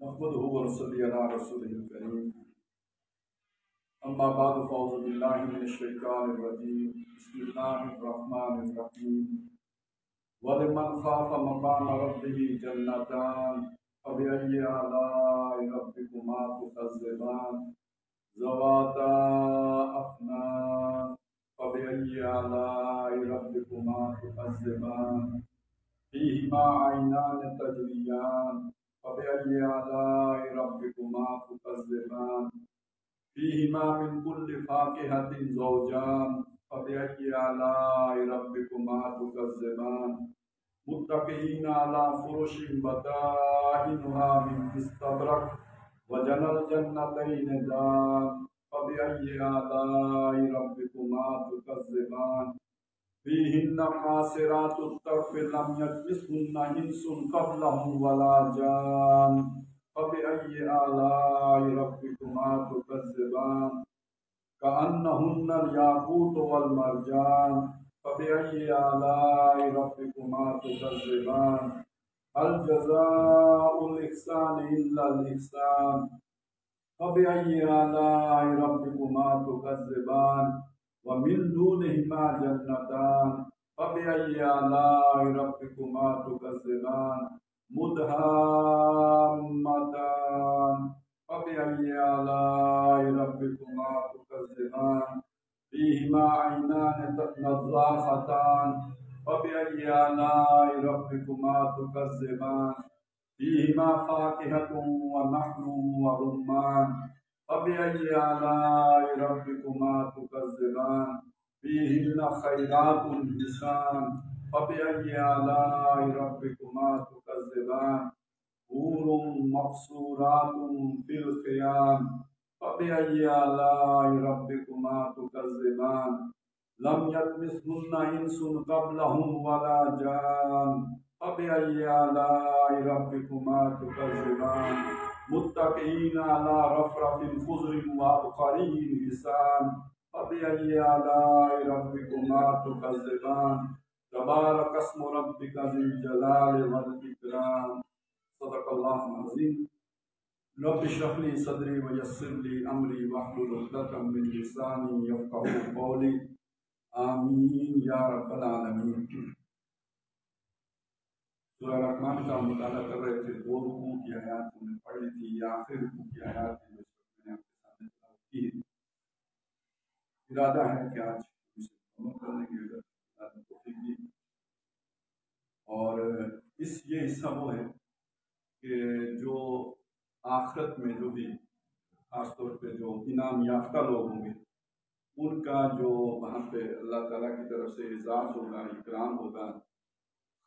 نحمده ونصلي على رسوله الكريم اما بعد فاعوذ بالله من الشيطان الرجيم بسم الله الرحمن الرحيم ولمن خاف مقام ربه جنتان فبأي آلاء ربكما تكذبان ذواتا أفنان فبأي آلاء ربكما تكذبان فيهما عينان تجريان فبأي آلاء ربكما تكذبان فيهما من كل فاكهة زوجان فبأي آلاء ربكما تكذبان متكئين على فرش بطائنها من استبرق وجنى الجنتين دان فبأي آلاء ربكما تكذبان فيهن قاصرات الطرف لم يطمثهن إنس قبلهم ولا جان فبأي آلاء ربكما تكذبان كأنهن الياقوت والمرجان فبأي آلاء ربكما تكذبان هل جزاء الإحسان إلا الإحسان فبأي آلاء ربكما تكذبان ومن دونهما جنتان فبأي آلاء ربكما تكذبان مدهامتان فبأي آلاء ربكما تكذبان فيهما عينان نضاختان فبأي آلاء ربكما تكذبان فيهما فاكهة ونخل ورمان فبأي آلاء ربكما تكذبان فيهن خيرات حسان فبأي آلاء ربكما تكذبان حور مقصورات في الخيام فبأي آلاء ربكما تكذبان لم يطمثهن إنس قبلهم ولا جان فبأي آلاء ربكما تكذبان متكئين على رفرف خضر وعبقري حسان فبأي آلاء ربكما تكذبان تبارك اسم ربك ذي الجلال والإكرام صدق الله العظيم رب اشرح لي صدري ويسر لي أمري واحلل عقدة من لساني يفقهوا قولي آمین یا رب العالمین۔ سورہ رحمان کا مطالعہ کر رہے تھے، 2 رکوع کی آیات ہم نے پڑھی تھی، یہ آخری رکوع کی آیات ہے جو میں نے آپ کے سامنے تلاوت کی ہے۔ ارادہ ہے کہ آج اسے مکمل کرنے کی اجازت توفیق دی، اور یہ حصہ وہ ہے کہ جو آخرت میں جو بھی خاص طور پہ جو انعام یافتہ لوگ ہوں گے ان کا جو وہاں پہ اللہ تعالیٰ کی طرف سے اعزاز ہوگا، اکرام ہوگا،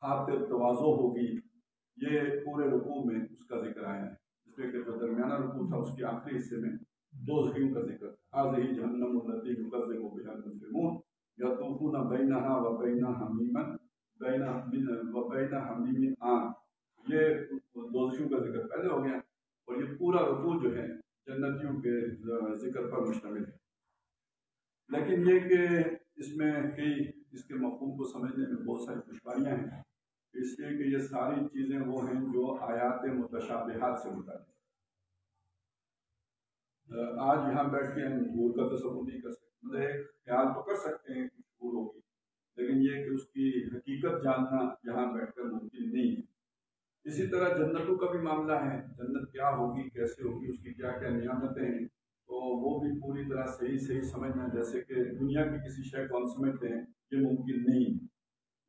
خاطر تواضع ہوگی، یہ پورے رکوع میں اس کا ذکر آیا ہے۔ اس میں کہ جو درمیانہ رکوع تھا اس کے آخری حصے میں دوزخیوں کا ذکر تھا، هذه جہنم التي يكذب بها المجرمون يطوفون بينها وبين حمیم آن، یہ دوزخیوں کا ذکر پہلے ہو گیا، اور یہ پورا رکوع جو ہے جنتیوں کے ذکر پر مشتمل ہے۔ لیکن یہ کہ اس میں اس کے مفہوم کو سمجھنے میں بہت ساری دشواریاں ہیں، اس لیے کہ یہ ساری چیزیں وہ ہیں جو آیات متشابہات سے متعلق۔ آج یہاں بیٹھ کے ہم حضور کا تصور نہیں کر سکتے، مطلب ایک خیال تو کر سکتے ہیں کہ حضور ہوگی، لیکن یہ کہ اس کی حقیقت جاننا یہاں بیٹھ کر ممکن نہیں ہے۔ اسی طرح جنتوں کا بھی معاملہ ہے، جنت کیا ہوگی، کیسے ہوگی، اس کی کیا کیا نعمتیں ہیں، تو وہ بھی پوری طرح صحیح سمجھنا، جیسے کہ دنیا کی کسی شے کو ہم سمجھتے ہیں، یہ ممکن نہیں ہے۔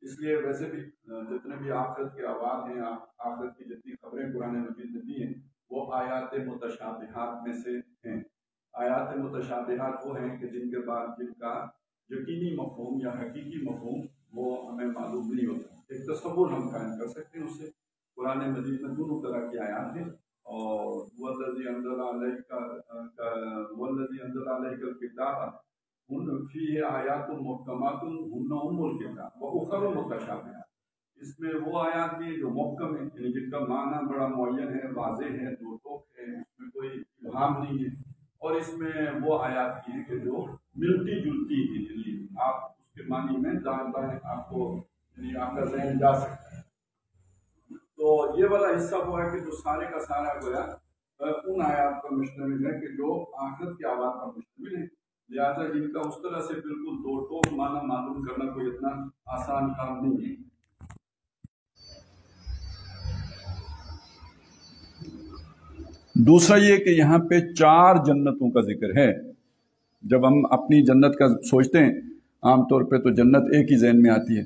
اس لیے ویسے بھی جتنے بھی آخرت کے احوال ہیں، آخرت کی جتنی خبریں قرآن مجید میں دی ہیں، وہ آیات متشابہات میں سے ہیں۔ آیات متشابہات وہ ہیں کہ جن کے بعد جن کا یقینی مفہوم یا حقیقی مفہوم وہ ہمیں معلوم نہیں ہوتا، ایک تصور ہم قائم کر سکتے ہیں اس سے۔ قرآن مجید میں دونوں طرح کی آیات ہیں، اور والذی انزل علیک الکتاب فیہ آیات محکمات ہن ام الکتاب واخر متشابہات، اس میں وہ آیات بھی جو محکم ہیں، یعنی جن کا معنی بڑا معین ہے، واضح ہے، دو ٹوک ہے، اس میں کوئی ابہام نہیں ہے، اور اس میں وہ آیات بھی ہیں کہ جو ملتی جلتی ہیں، یعنی آپ اس کے معنی میں دائیں بائیں آپ کو، یعنی آپ کا ذہن جا سکتا ہے۔ تو یہ والا حصہ وہ ہے کہ جو سارے کا سارا گویا ان آیات پر مشتمل ہے کہ جو آخرت کے آباد پر مشتمل ہے، لہٰذا جن کا اس طرح سے بالکل دو ٹوک معنی معلوم کرنا کوئی اتنا آسان کام نہیں ہے۔ دوسرا یہ کہ یہاں پہ 4 جنتوں کا ذکر ہے۔ جب ہم اپنی جنت کا سوچتے ہیں عام طور پہ تو جنت ایک ہی ذہن میں آتی ہے،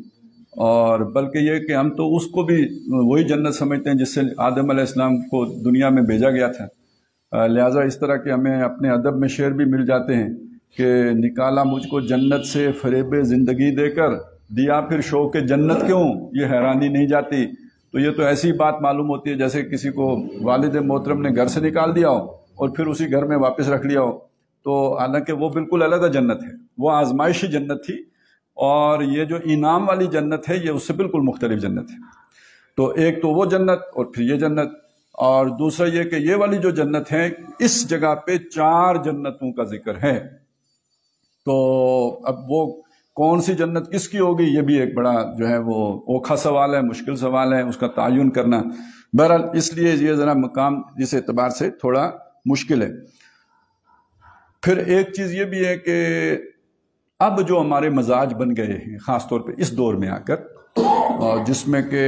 اور بلکہ یہ کہ ہم تو اس کو بھی وہی جنت سمجھتے ہیں جس سے آدم علیہ السلام کو دنیا میں بھیجا گیا تھا، لہٰذا اس طرح کے ہمیں اپنے ادب میں شعر بھی مل جاتے ہیں کہ نکالا مجھ کو جنت سے فریب زندگی دے کر، دیا پھر شوق جنت کیوں یہ حیرانی نہیں جاتی۔ تو یہ تو ایسی بات معلوم ہوتی ہے جیسے کسی کو والد محترم نے گھر سے نکال دیا ہو اور پھر اسی گھر میں واپس رکھ لیا ہو، تو حالانکہ وہ بالکل علیحدہ جنت ہے، وہ آزمائشی جنت تھی، اور یہ جو انعام والی جنت ہے یہ اس سے بالکل مختلف جنت ہے۔ تو ایک تو وہ جنت اور پھر یہ جنت، اور دوسرا یہ کہ یہ والی جو جنت ہے اس جگہ پہ 4 جنتوں کا ذکر ہے۔ تو اب وہ کون سی جنت کس کی ہوگی یہ بھی ایک بڑا جو ہے وہ اوکھا سوال ہے، مشکل سوال ہے اس کا تعین کرنا۔ بہرحال اس لیے یہ ذرا مقام اس اعتبار سے تھوڑا مشکل ہے۔ پھر ایک چیز یہ بھی ہے کہ اب جو ہمارے مزاج بن گئے ہیں خاص طور پہ اس دور میں آ کر، اور جس میں کہ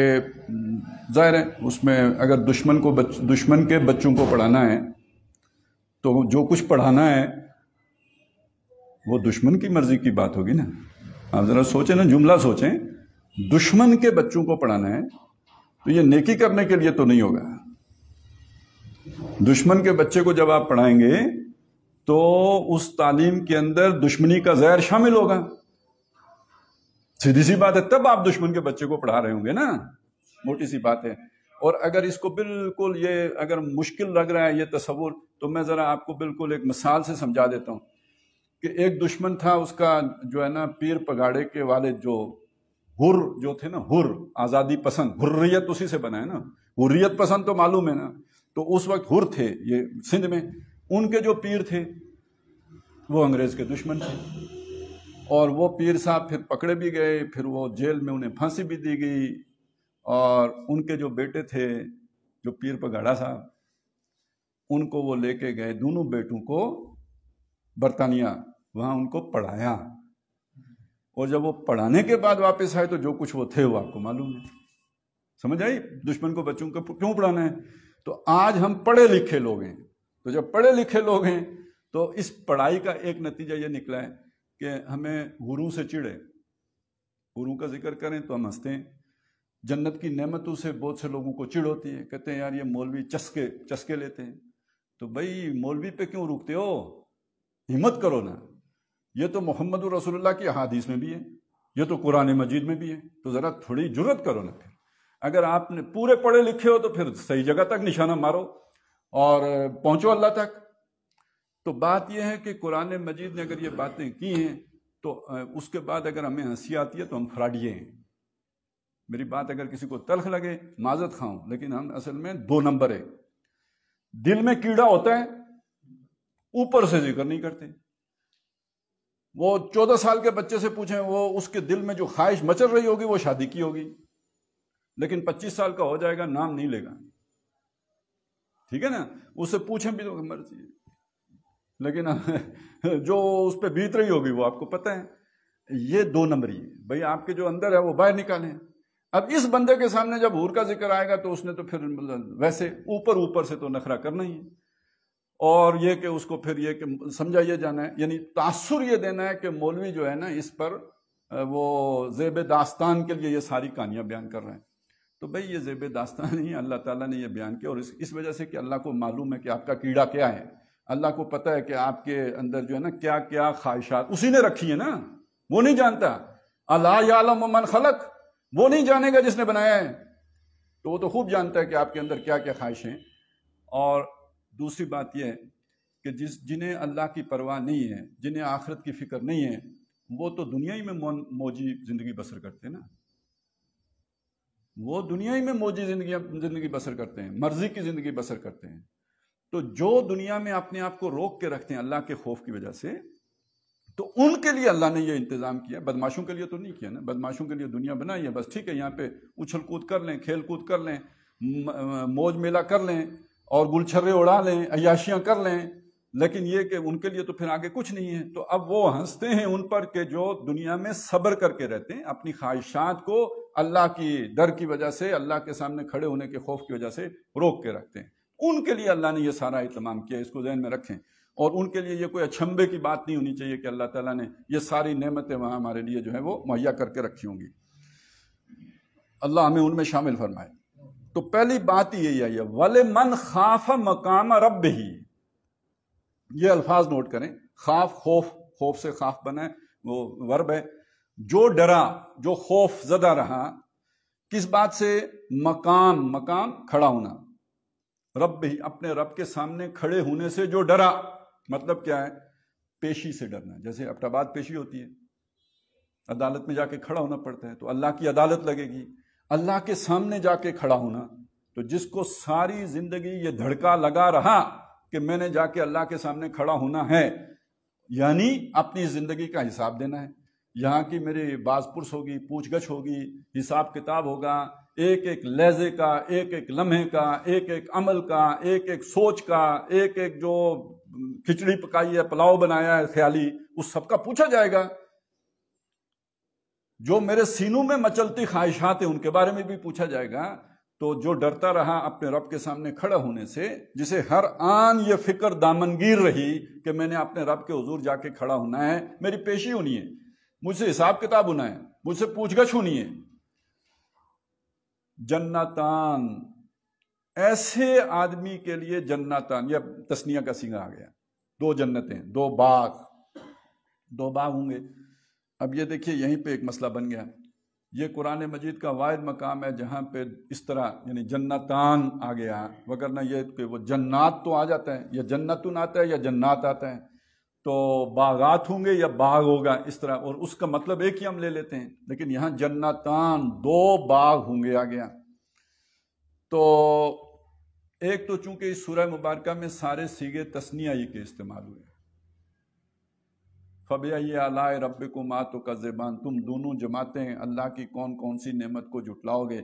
ظاہر ہے اس میں اگر دشمن کے بچوں کو پڑھانا ہے تو جو کچھ پڑھانا ہے وہ دشمن کی مرضی کی بات ہوگی نا۔ آپ ذرا سوچیں نا، جملہ سوچیں، دشمن کے بچوں کو پڑھانا ہے تو یہ نیکی کرنے کے لیے تو نہیں ہوگا۔ دشمن کے بچے کو جب آپ پڑھائیں گے تو اس تعلیم کے اندر دشمنی کا زہر شامل ہوگا، سیدھی سی بات ہے، تب آپ دشمن کے بچے کو پڑھا رہے ہوں گے نا، موٹی سی بات ہے۔ اور اگر اس کو بالکل یہ اگر مشکل لگ رہا ہے یہ تصور، تو میں ذرا آپ کو بالکل ایک مثال سے سمجھا دیتا ہوں کہ ایک دشمن تھا، اس کا جو ہے نا پیر پگاڑے کے والد جو حر جو تھے نا، حر آزادی پسند، حریت اسی سے بنا ہے نا، حریت پسند تو معلوم ہے نا، تو اس وقت حر تھے یہ سندھ میں، ان کے جو پیر تھے وہ انگریز کے دشمن تھے، اور وہ پیر صاحب پھر پکڑے بھی گئے، پھر وہ جیل میں انہیں پھانسی بھی دی گئی، اور ان کے جو بیٹے تھے جو پیر پگاڑا صاحب، ان کو وہ لے کے گئے دونوں بیٹوں کو برطانیہ، وہاں ان کو پڑھایا، اور جب وہ پڑھانے کے بعد واپس آئے تو جو کچھ وہ تھے وہ آپ کو معلوم ہے۔ سمجھ آئی؟ دشمن کو بچوں کو کیوں پڑھانا ہے؟ تو آج ہم پڑھے لکھے لوگ ہیں، تو جب پڑھے لکھے لوگ ہیں تو اس پڑھائی کا ایک نتیجہ یہ نکلا ہے کہ ہمیں حوروں سے چڑے، حوروں کا ذکر کریں تو ہم ہنستے ہیں، جنت کی نعمتوں سے بہت سے لوگوں کو چڑ ہوتی ہے، کہتے ہیں یار یہ مولوی چسکے لیتے ہیں، تو بھائی مولوی پہ کیوں روکتے ہو؟ ہمت کرو نا، یہ تو محمد رسول اللہ کی احادیث میں بھی ہے، یہ تو قرآن مجید میں بھی ہے، تو ذرا تھوڑی جرت کرو نا۔ پھر اگر آپ نے پورے پڑھے لکھے ہو تو پھر صحیح جگہ تک نشانہ مارو اور پہنچو اللہ تک۔ تو بات یہ ہے کہ قرآن مجید نے اگر یہ باتیں کی ہیں تو اس کے بعد اگر ہمیں ہنسی آتی ہے تو ہم فراڈیے ہیں۔ میری بات اگر کسی کو تلخ لگے معذرت خواہوں، لیکن ہم اصل میں 2 نمبر ہے، دل میں کیڑا ہوتا ہے، اوپر سے ذکر نہیں کرتے۔ وہ 14 سال کے بچے سے پوچھیں، وہ اس کے دل میں جو خواہش مچل رہی ہوگی وہ شادی کی ہوگی، لیکن 25 سال کا ہو جائے گا نام نہیں لے گا، ٹھیک ہے نا؟ اس سے پوچھیں بھی تو مرضی ہے۔ لیکن جو اس پہ بیت رہی ہوگی وہ آپ کو پتہ ہے. یہ 2 نمبری ہے بھائی، آپ کے جو اندر ہے وہ باہر نکالیں. اب اس بندے کے سامنے جب حور کا ذکر آئے گا تو اس نے تو پھر ویسے اوپر سے تو نخرہ کرنا ہی ہے، اور یہ کہ اس کو پھر یہ کہ سمجھا یہ جانا ہے، یعنی تاثر یہ دینا ہے کہ مولوی جو ہے نا اس پر وہ زیب داستان کے لیے یہ ساری کہانیاں بیان کر رہے ہیں. تو بھئی یہ زیب داستان نہیں، اللہ تعالیٰ نے یہ بیان کیا، اور اس وجہ سے کہ اللہ کو معلوم ہے کہ آپ کا کیڑا کیا ہے. اللہ کو پتہ ہے کہ آپ کے اندر جو ہے نا کیا کیا خواہشات اسی نے رکھی ہیں نا، وہ نہیں جانتا. الا یعلم من خلق، وہ نہیں جانے گا جس نے بنایا ہے، تو وہ تو خوب جانتا ہے کہ آپ کے اندر کیا کیا خواہشیں. اور دوسری بات یہ ہے کہ جنہیں اللہ کی پرواہ نہیں ہے، جنہیں آخرت کی فکر نہیں ہے، وہ تو دنیا ہی میں موجی زندگی بسر کرتے ہیں نا، وہ دنیا ہی میں موجی زندگی بسر کرتے ہیں، مرضی کی زندگی بسر کرتے ہیں. تو جو دنیا میں اپنے آپ کو روک کے رکھتے ہیں اللہ کے خوف کی وجہ سے، تو ان کے لیے اللہ نے یہ انتظام کیا. بدماشوں کے لیے تو نہیں کیا نا، بدماشوں کے لیے دنیا بنائی ہے، بس ٹھیک ہے یہاں پہ اچھل کود کر لیں، کھیل کود کر لیں، موج میلہ کر لیں، اور گلچھرے اڑا لیں، عیاشیاں کر لیں، لیکن یہ کہ ان کے لیے تو پھر آگے کچھ نہیں ہے. تو اب وہ ہنستے ہیں ان پر کہ جو دنیا میں صبر کر کے رہتے ہیں، اپنی خواہشات کو اللہ کی ڈر کی وجہ سے، اللہ کے سامنے کھڑے ہونے کے خوف کی وجہ سے روک کے رکھتے ہیں. ان کے لیے اللہ نے یہ سارا اہتمام کیا، اس کو ذہن میں رکھیں. اور ان کے لیے یہ کوئی اچھمبے کی بات نہیں ہونی چاہیے کہ اللہ تعالیٰ نے یہ ساری نعمتیں وہاں ہمارے لیے جو ہے وہ مہیا کر کے رکھی ہوں گی. اللہ ہمیں ان میں شامل فرمائے. تو پہلی بات ہی یہی ہے، وَلِمَنْ خَافَ مَقَامَ رَبِّهِ. یہ الفاظ نوٹ کریں، خاف خوف سے خاف بنا ہے، وہ ورب ہے. جو ڈرا، جو خوف زدہ رہا، کس بات سے؟ مقام کھڑا ہونا، رب ہی، اپنے رب کے سامنے کھڑے ہونے سے جو ڈرا. مطلب کیا ہے؟ پیشی سے ڈرنا. جیسے ابٹاباد پیشی ہوتی ہے، عدالت میں جا کے کھڑا ہونا پڑتا ہے، تو اللہ کی عدالت لگے گی. اللہ کے سامنے جا کے کھڑا ہونا، تو جس کو ساری زندگی یہ دھڑکا لگا رہا کہ میں نے جا کے اللہ کے سامنے کھڑا ہونا ہے، یعنی اپنی زندگی کا حساب دینا ہے. یہاں کی میری باز پرس ہوگی، پوچھ گچھ ہوگی، حساب کتاب ہوگا، ایک ایک لہجے کا، ایک ایک لمحے کا، ایک ایک عمل کا، ایک ایک سوچ کا، ایک ایک جو کھچڑی پکائی ہے، پلاؤ بنایا ہے خیالی، اس سب کا پوچھا جائے گا. جو میرے سینوں میں مچلتی خواہشات ہیں ان کے بارے میں بھی پوچھا جائے گا. تو جو ڈرتا رہا اپنے رب کے سامنے کھڑا ہونے سے، جسے ہر آن یہ فکر دامنگیر رہی کہ میں نے اپنے رب کے حضور جا کے کھڑا ہونا ہے، میری پیشی ہونی ہے، مجھ سے حساب کتاب ہونا ہے، مجھ سے پوچھ گچھ ہونی ہے. جنتان، ایسے آدمی کے لیے جنتان، یہ تسنیہ کا سینگا آ گیا. 2 جنتیں، 2 باغ ہوں گے. اب یہ دیکھیے یہیں پہ ایک مسئلہ بن گیا. یہ قرآن مجید کا واحد مقام ہے جہاں پہ اس طرح یعنی جنتان آ گیا، وگرنہ یہ کہ وہ جنات تو آ جاتا ہے، یا جنتن آتا ہے یا جنات آتا ہے، تو باغات ہوں گے یا باغ ہوگا اس طرح، اور اس کا مطلب ایک ہی ہم لے لیتے ہیں. لیکن یہاں جنتان، 2 باغ ہوں گے آ گیا. تو ایک تو چونکہ اس سورہ مبارکہ میں سارے صیغے تثنیہ ہی کے استعمال ہوئے، فَبِأَيِّ آلَاءِ رَبِّكُمَا تُكَذِّبَانِ، تم دونوں جماعتیں اللہ کی کون کون سی نعمت کو جھٹلاؤ گے.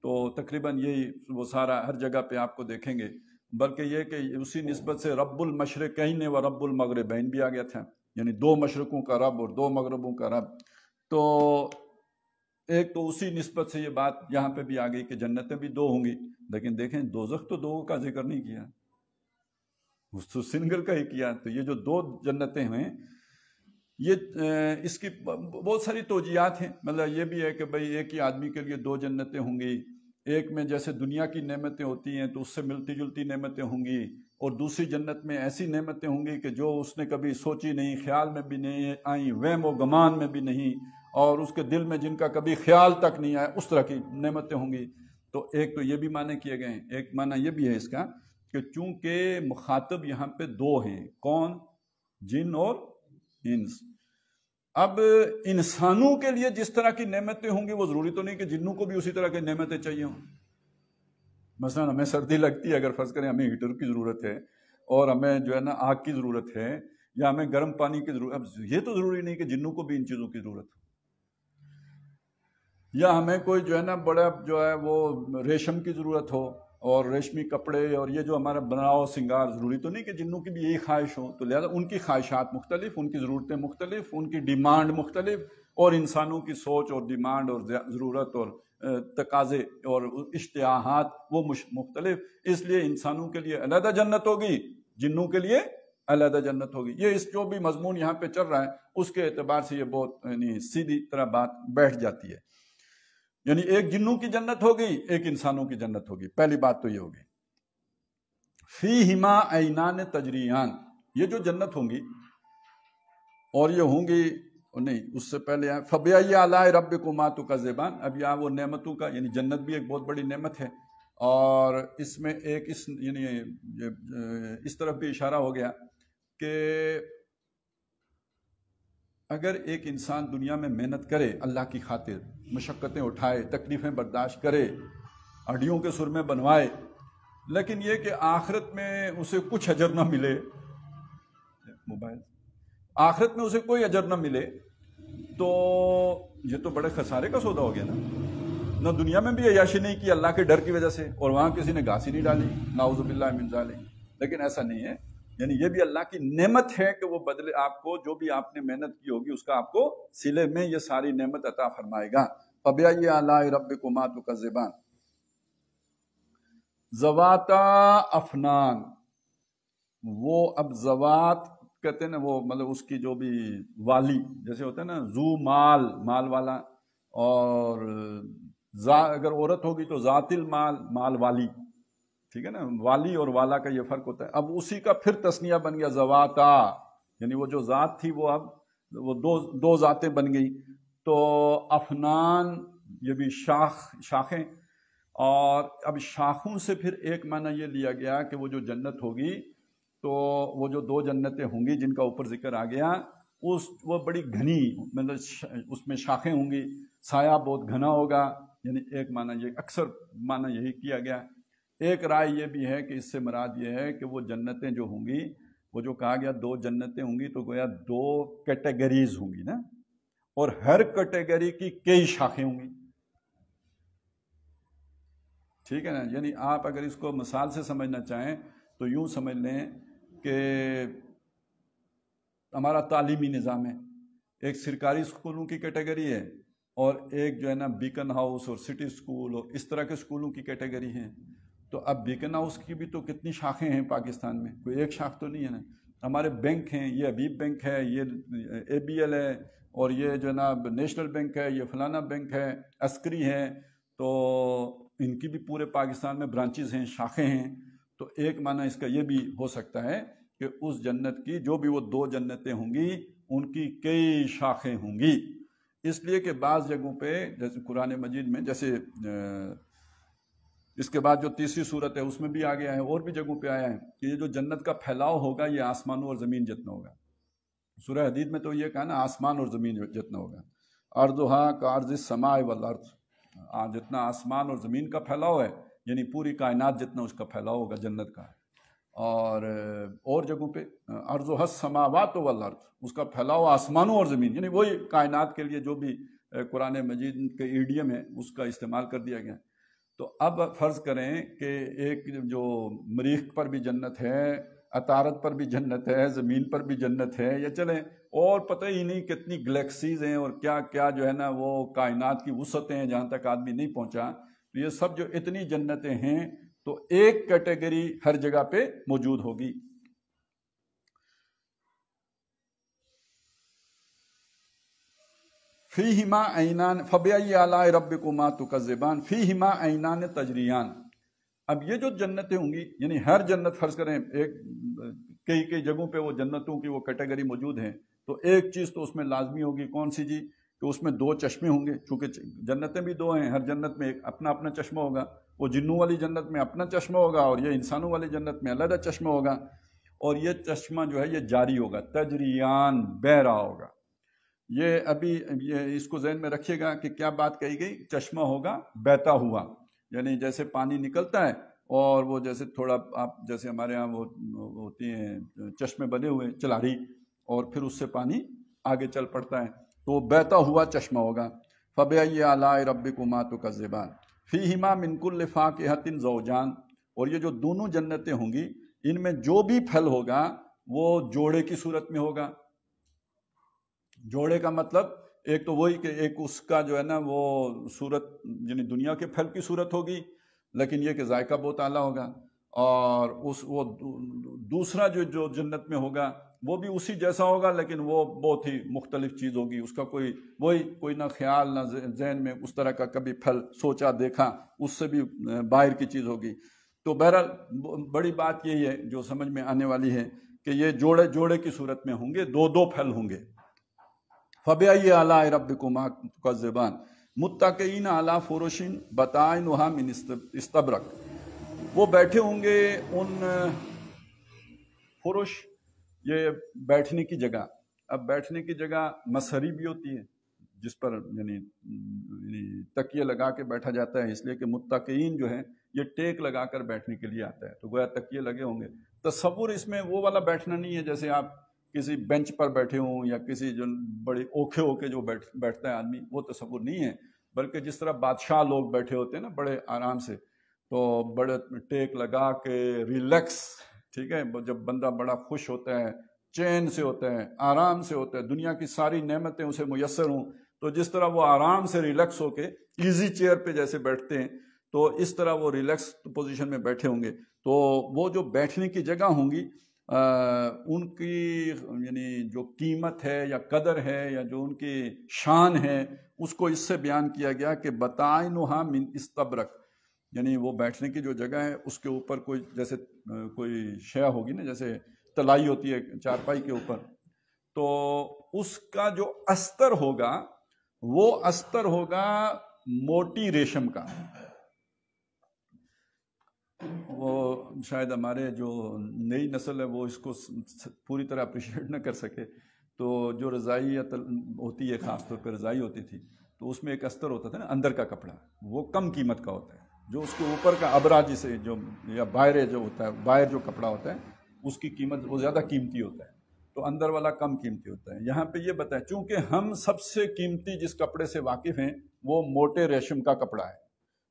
تو تقریباً یہی وہ سارا ہر جگہ پہ آپ کو دیکھیں گے. بلکہ یہ کہ اسی نسبت سے رب المشرقین و رب المغربین بھی آ گیا تھا، یعنی 2 مشرقوں کا رب اور 2 مغربوں کا رب. تو ایک تو اسی نسبت سے یہ بات یہاں پہ بھی آ گئی کہ جنتیں بھی 2 ہوں گی. لیکن دیکھیں دوزخ تو 2 کا ذکر نہیں کیا، اس تو سنگل کا ہی کیا. تو یہ جو 2 جنتیں ہیں، یہ اس کی بہت ساری توجیہات ہیں. مطلب یہ بھی ہے کہ بھئی ایک ہی آدمی کے لیے 2 جنتیں ہوں گی. ایک میں جیسے دنیا کی نعمتیں ہوتی ہیں تو اس سے ملتی جلتی نعمتیں ہوں گی، اور دوسری جنت میں ایسی نعمتیں ہوں گی کہ جو اس نے کبھی سوچی نہیں، خیال میں بھی نہیں آئیں، وہم و گمان میں بھی نہیں، اور اس کے دل میں جن کا کبھی خیال تک نہیں آیا، اس طرح کی نعمتیں ہوں گی. تو ایک تو یہ بھی معنی کیے گئے ہیں. ایک معنی یہ بھی ہے اس کا کہ چونکہ مخاطب یہاں پہ 2 ہیں، کون؟ جن اور انس. اب انسانوں کے لیے جس طرح کی نعمتیں ہوں گی وہ ضروری تو نہیں کہ جنوں کو بھی اسی طرح کی نعمتیں چاہیے ہوں. مثلا ہمیں سردی لگتی ہے، اگر فرض کریں ہمیں ہیٹر کی ضرورت ہے، اور ہمیں جو ہے نا آگ کی ضرورت ہے، یا ہمیں گرم پانی کی ضرورت. اب یہ تو ضروری نہیں کہ جنوں کو بھی ان چیزوں کی ضرورت ہو، یا ہمیں کوئی جو ہے نا بڑا جو ہے وہ ریشم کی ضرورت ہو، اور ریشمی کپڑے اور یہ جو ہمارا بناؤ سنگار، ضروری تو نہیں کہ جنوں کی بھی یہی خواہش ہو، تو لہذا ان کی خواہشات مختلف، ان کی ضرورتیں مختلف، ان کی ڈیمانڈ مختلف، اور انسانوں کی سوچ اور ڈیمانڈ اور ضرورت اور تقاضے اور اشتہاات وہ مختلف، اس لیے انسانوں کے لیے علیحدہ جنت ہوگی، جنوں کے لیے علیحدہ جنت ہوگی۔ یہ اس جو بھی مضمون یہاں پہ چل رہا ہے اس کے اعتبار سے یہ بہت یعنی سیدھی طرح بات بیٹھ جاتی ہے۔ یعنی ایک جنوں کی جنت ہوگی، ایک انسانوں کی جنت ہوگی، پہلی بات تو یہ ہوگی۔ فیہما عینان تجریان، یہ جو جنت ہوں گی اور یہ ہوں گی، نہیں اس سے پہلے فبأی آلاء ربکما تکذبان، اب یہاں وہ نعمتوں کا، یعنی جنت بھی ایک بہت بڑی نعمت ہے، اور اس میں ایک یعنی اس طرف بھی اشارہ ہو گیا کہ اگر ایک انسان دنیا میں محنت کرے اللہ کی خاطر، مشقتیں اٹھائے، تکلیفیں برداشت کرے، ہڈیوں کے سرمے بنوائے، لیکن یہ کہ آخرت میں اسے کچھ اجر نہ ملے، آخرت میں اسے کوئی اجر نہ ملے، تو یہ تو بڑے خسارے کا سودا ہو گیا نا۔ نہ دنیا میں بھی عیاشی نہیں کی اللہ کے ڈر کی وجہ سے، اور وہاں کسی نے گھاس ہی نہیں ڈالی، نعوذ باللہ من ذالک، لیکن ایسا نہیں ہے۔ یعنی یہ بھی اللہ کی نعمت ہے کہ وہ بدلے آپ کو، جو بھی آپ نے محنت کی ہوگی اس کا آپ کو صلے میں یہ ساری نعمت عطا فرمائے گا۔ فبأی آلاء ربکما تکذبان۔ ذواتا افنان، وہ اب ذوات کہتے ہیں نا، وہ مطلب اس کی جو بھی والی، جیسے ہوتا ہے نا ذو مال، مال والا، اور اگر عورت ہوگی تو ذات المال، مال والی، ٹھیک ہے نا، والی اور والا کا یہ فرق ہوتا ہے۔ اب اسی کا پھر تسنیہ بن گیا ذواتا، یعنی وہ جو ذات تھی وہ اب وہ دو ذاتیں بن گئی۔ تو افنان یہ بھی شاخیں، اور اب شاخوں سے پھر ایک معنی یہ لیا گیا کہ وہ جو جنت ہوگی، تو وہ جو دو جنتیں ہوں گی جن کا اوپر ذکر آ گیا، وہ بڑی گھنی، مطلب اس میں شاخیں ہوں گی، سایہ بہت گھنا ہوگا، یعنی ایک معنی یہ، اکثر معنی یہی کیا گیا۔ ایک رائے یہ بھی ہے کہ اس سے مراد یہ ہے کہ وہ جنتیں جو ہوں گی، وہ جو کہا گیا دو جنتیں ہوں گی، تو گویا دو کیٹیگریز ہوں گی نا، اور ہر کیٹیگری کی کئی شاخیں ہوں گی، ٹھیک ہے نا۔ یعنی آپ اگر اس کو مثال سے سمجھنا چاہیں تو یوں سمجھ لیں کہ ہمارا تعلیمی نظام ہے، ایک سرکاری اسکولوں کی کیٹیگری ہے، اور ایک جو ہے نا بیکن ہاؤس اور سٹی اسکول اور اس طرح کے اسکولوں کی کیٹیگری ہیں۔ تو اب بیکن ہاؤس کی بھی تو کتنی شاخیں ہیں پاکستان میں، کوئی ایک شاخ تو نہیں ہے نا۔ ہمارے بینک ہیں، یہ حبیب بینک ہے، یہ ABL ہے، اور یہ جو ہے نا نیشنل بینک ہے، یہ فلانا بینک ہے، عسکری ہے، تو ان کی بھی پورے پاکستان میں برانچز ہیں، شاخیں ہیں۔ تو ایک معنی اس کا یہ بھی ہو سکتا ہے کہ اس جنت کی جو بھی وہ دو جنتیں ہوں گی ان کی کئی شاخیں ہوں گی، اس لیے کہ بعض جگہوں پہ جیسے قرآن مجید میں، جیسے اس کے بعد جو تیسری صورت ہے اس میں بھی آ گیا ہے، اور بھی جگہوں پہ آیا ہے کہ یہ جو جنت کا پھیلاؤ ہوگا یہ آسمانوں اور زمین جتنا ہوگا۔ سورہ حدید میں تو یہ کہا نا آسمان اور زمین جتنا ہوگا، ارضھا کارض السماء والارض، جتنا آسمان اور زمین کا پھیلاؤ ہے، یعنی پوری کائنات جتنا اس کا پھیلاؤ ہوگا جنت کا۔ اور جگہوں پہ ارضھا السماوات والارض، اس کا پھیلاؤ آسمانوں اور زمین، یعنی وہی کائنات کے لیے جو بھی قرآن مجید کے ایڈیم ہے اس کا استعمال کر دیا گیا۔ تو اب فرض کریں کہ ایک جو مریخ پر بھی جنت ہے، عطارد پر بھی جنت ہے، زمین پر بھی جنت ہے، یا چلیں اور پتہ ہی نہیں کتنی گلیکسیز ہیں اور کیا کیا جو ہے نا وہ کائنات کی وسعتیں ہیں جہاں تک آدمی نہیں پہنچا، تو یہ سب جو اتنی جنتیں ہیں تو ایک کیٹیگری ہر جگہ پہ موجود ہوگی۔ فیہما عینان فبأی آلاء ربکما تکذبان فیہما عینان تجریان۔ اب یہ جو جنتیں ہوں گی، یعنی ہر جنت فرض کریں ایک کئی جگہوں پہ وہ جنتوں کی وہ کیٹیگری موجود ہیں، تو ایک چیز تو اس میں لازمی ہوگی، کون سی جی؟ کہ اس میں دو چشمے ہوں گے، چونکہ جنتیں بھی دو ہیں، ہر جنت میں ایک اپنا اپنا چشمہ ہوگا، وہ جنوں والی جنت میں اپنا چشمہ ہوگا اور یہ انسانوں والی جنت میں علیحدہ چشمہ ہوگا، اور یہ چشمہ جو ہے یہ جاری ہوگا، تجریان، بہہ رہا ہوگا۔ یہ ابھی اس کو ذہن میں رکھیے گا کہ کیا بات کہی گئی، چشمہ ہوگا بہتا ہوا، یعنی جیسے پانی نکلتا ہے اور وہ جیسے تھوڑا آپ جیسے ہمارے ہاں وہ ہوتی ہیں چشمے بنے ہوئے چلاری، اور پھر اس سے پانی آگے چل پڑتا ہے، تو وہ بہتا ہوا چشمہ ہوگا۔ فبأی آلاء ربکما تکذبان فیہما من کل فاکہۃ زوجان، اور یہ جو دونوں جنتیں ہوں گی ان میں جو بھی پھل ہوگا وہ جوڑے کی صورت میں ہوگا. جوڑے کا مطلب ایک تو وہی کہ ایک اس کا جو ہے نا وہ صورت یعنی دنیا کے پھل کی صورت ہوگی، لیکن یہ کہ ذائقہ بہت اعلیٰ ہوگا. اور وہ دوسرا جو جنت میں ہوگا وہ بھی اسی جیسا ہوگا، لیکن وہ بہت ہی مختلف چیز ہوگی. اس کا کوئی نہ خیال نہ ذہن میں اس طرح کا کبھی پھل سوچا دیکھا، اس سے بھی باہر کی چیز ہوگی. تو بہرحال بڑی بات یہی ہے جو سمجھ میں آنے والی ہے کہ یہ جوڑے کی صورت میں ہوں گے، دو پھل ہوں گے. فَبِأَيِّ آلَاءِ رَبِّكُمَا تُكَذِّبَانِ مُتَّكِئِينَ عَلَىٰ فُرُشٍ بَطَائِنُهَا مِنْ اسْتَبْرَقٍ. وہ بیٹھے ہوں گے ان فرش، یہ بیٹھنے کی جگہ. اب بیٹھنے کی جگہ مسہری بھی ہوتی ہے جس پر یعنی تکیے لگا کے بیٹھا جاتا ہے، اس لیے کہ متقین جو ہے یہ ٹیک لگا کر بیٹھنے کے لیے آتا ہے، تو گویا تکیے لگے ہوں گے. تصور اس میں وہ والا بیٹھنا نہیں ہے جیسے آپ کسی بینچ پر بیٹھے ہوں یا کسی جو بڑے اوکھے ہو کے جو بیٹھتا ہے آدمی، وہ تصور نہیں ہے، بلکہ جس طرح بادشاہ لوگ بیٹھے ہوتے ہیں نا بڑے آرام سے، تو بڑے ٹیک لگا کے ریلیکس. ٹھیک ہے، جب بندہ بڑا خوش ہوتا ہے، چین سے ہوتا ہے، آرام سے ہوتا ہے، دنیا کی ساری نعمتیں اسے میسر ہوں، تو جس طرح وہ آرام سے ریلیکس ہو کے ایزی چیئر پہ جیسے بیٹھتے ہیں، تو اس طرح وہ ریلیکس پوزیشن میں بیٹھے ہوں گے. تو وہ جو بیٹھنے کی جگہ ہوں گی ان کی یعنی جو قیمت ہے یا قدر ہے یا جو ان کی شان ہے اس کو اس سے بیان کیا گیا کہ بطائنھا من استبرق، یعنی وہ بیٹھنے کی جو جگہ ہے اس کے اوپر کوئی جیسے کوئی شے ہوگی نا، جیسے تلائی ہوتی ہے چارپائی کے اوپر، تو اس کا جو استر ہوگا وہ استر ہوگا موٹی ریشم کا. وہ شاید ہمارے جو نئی نسل ہے وہ اس کو پوری طرح اپریشیٹ نہ کر سکے، تو جو رضائی ہوتی ہے، خاص طور پہ رضائی ہوتی تھی، تو اس میں ایک استر ہوتا تھا نا اندر کا کپڑا، وہ کم قیمت کا ہوتا ہے. جو اس کے اوپر کا ابرا جسے جو یا باہر جو ہوتا ہے، باہر جو کپڑا ہوتا ہے اس کی قیمت وہ زیادہ قیمتی ہوتا ہے، تو اندر والا کم قیمتی ہوتا ہے. یہاں پہ یہ بتایا چونکہ ہم سب سے قیمتی جس کپڑے سے واقف ہیں وہ موٹے ریشم کا کپڑا ہے،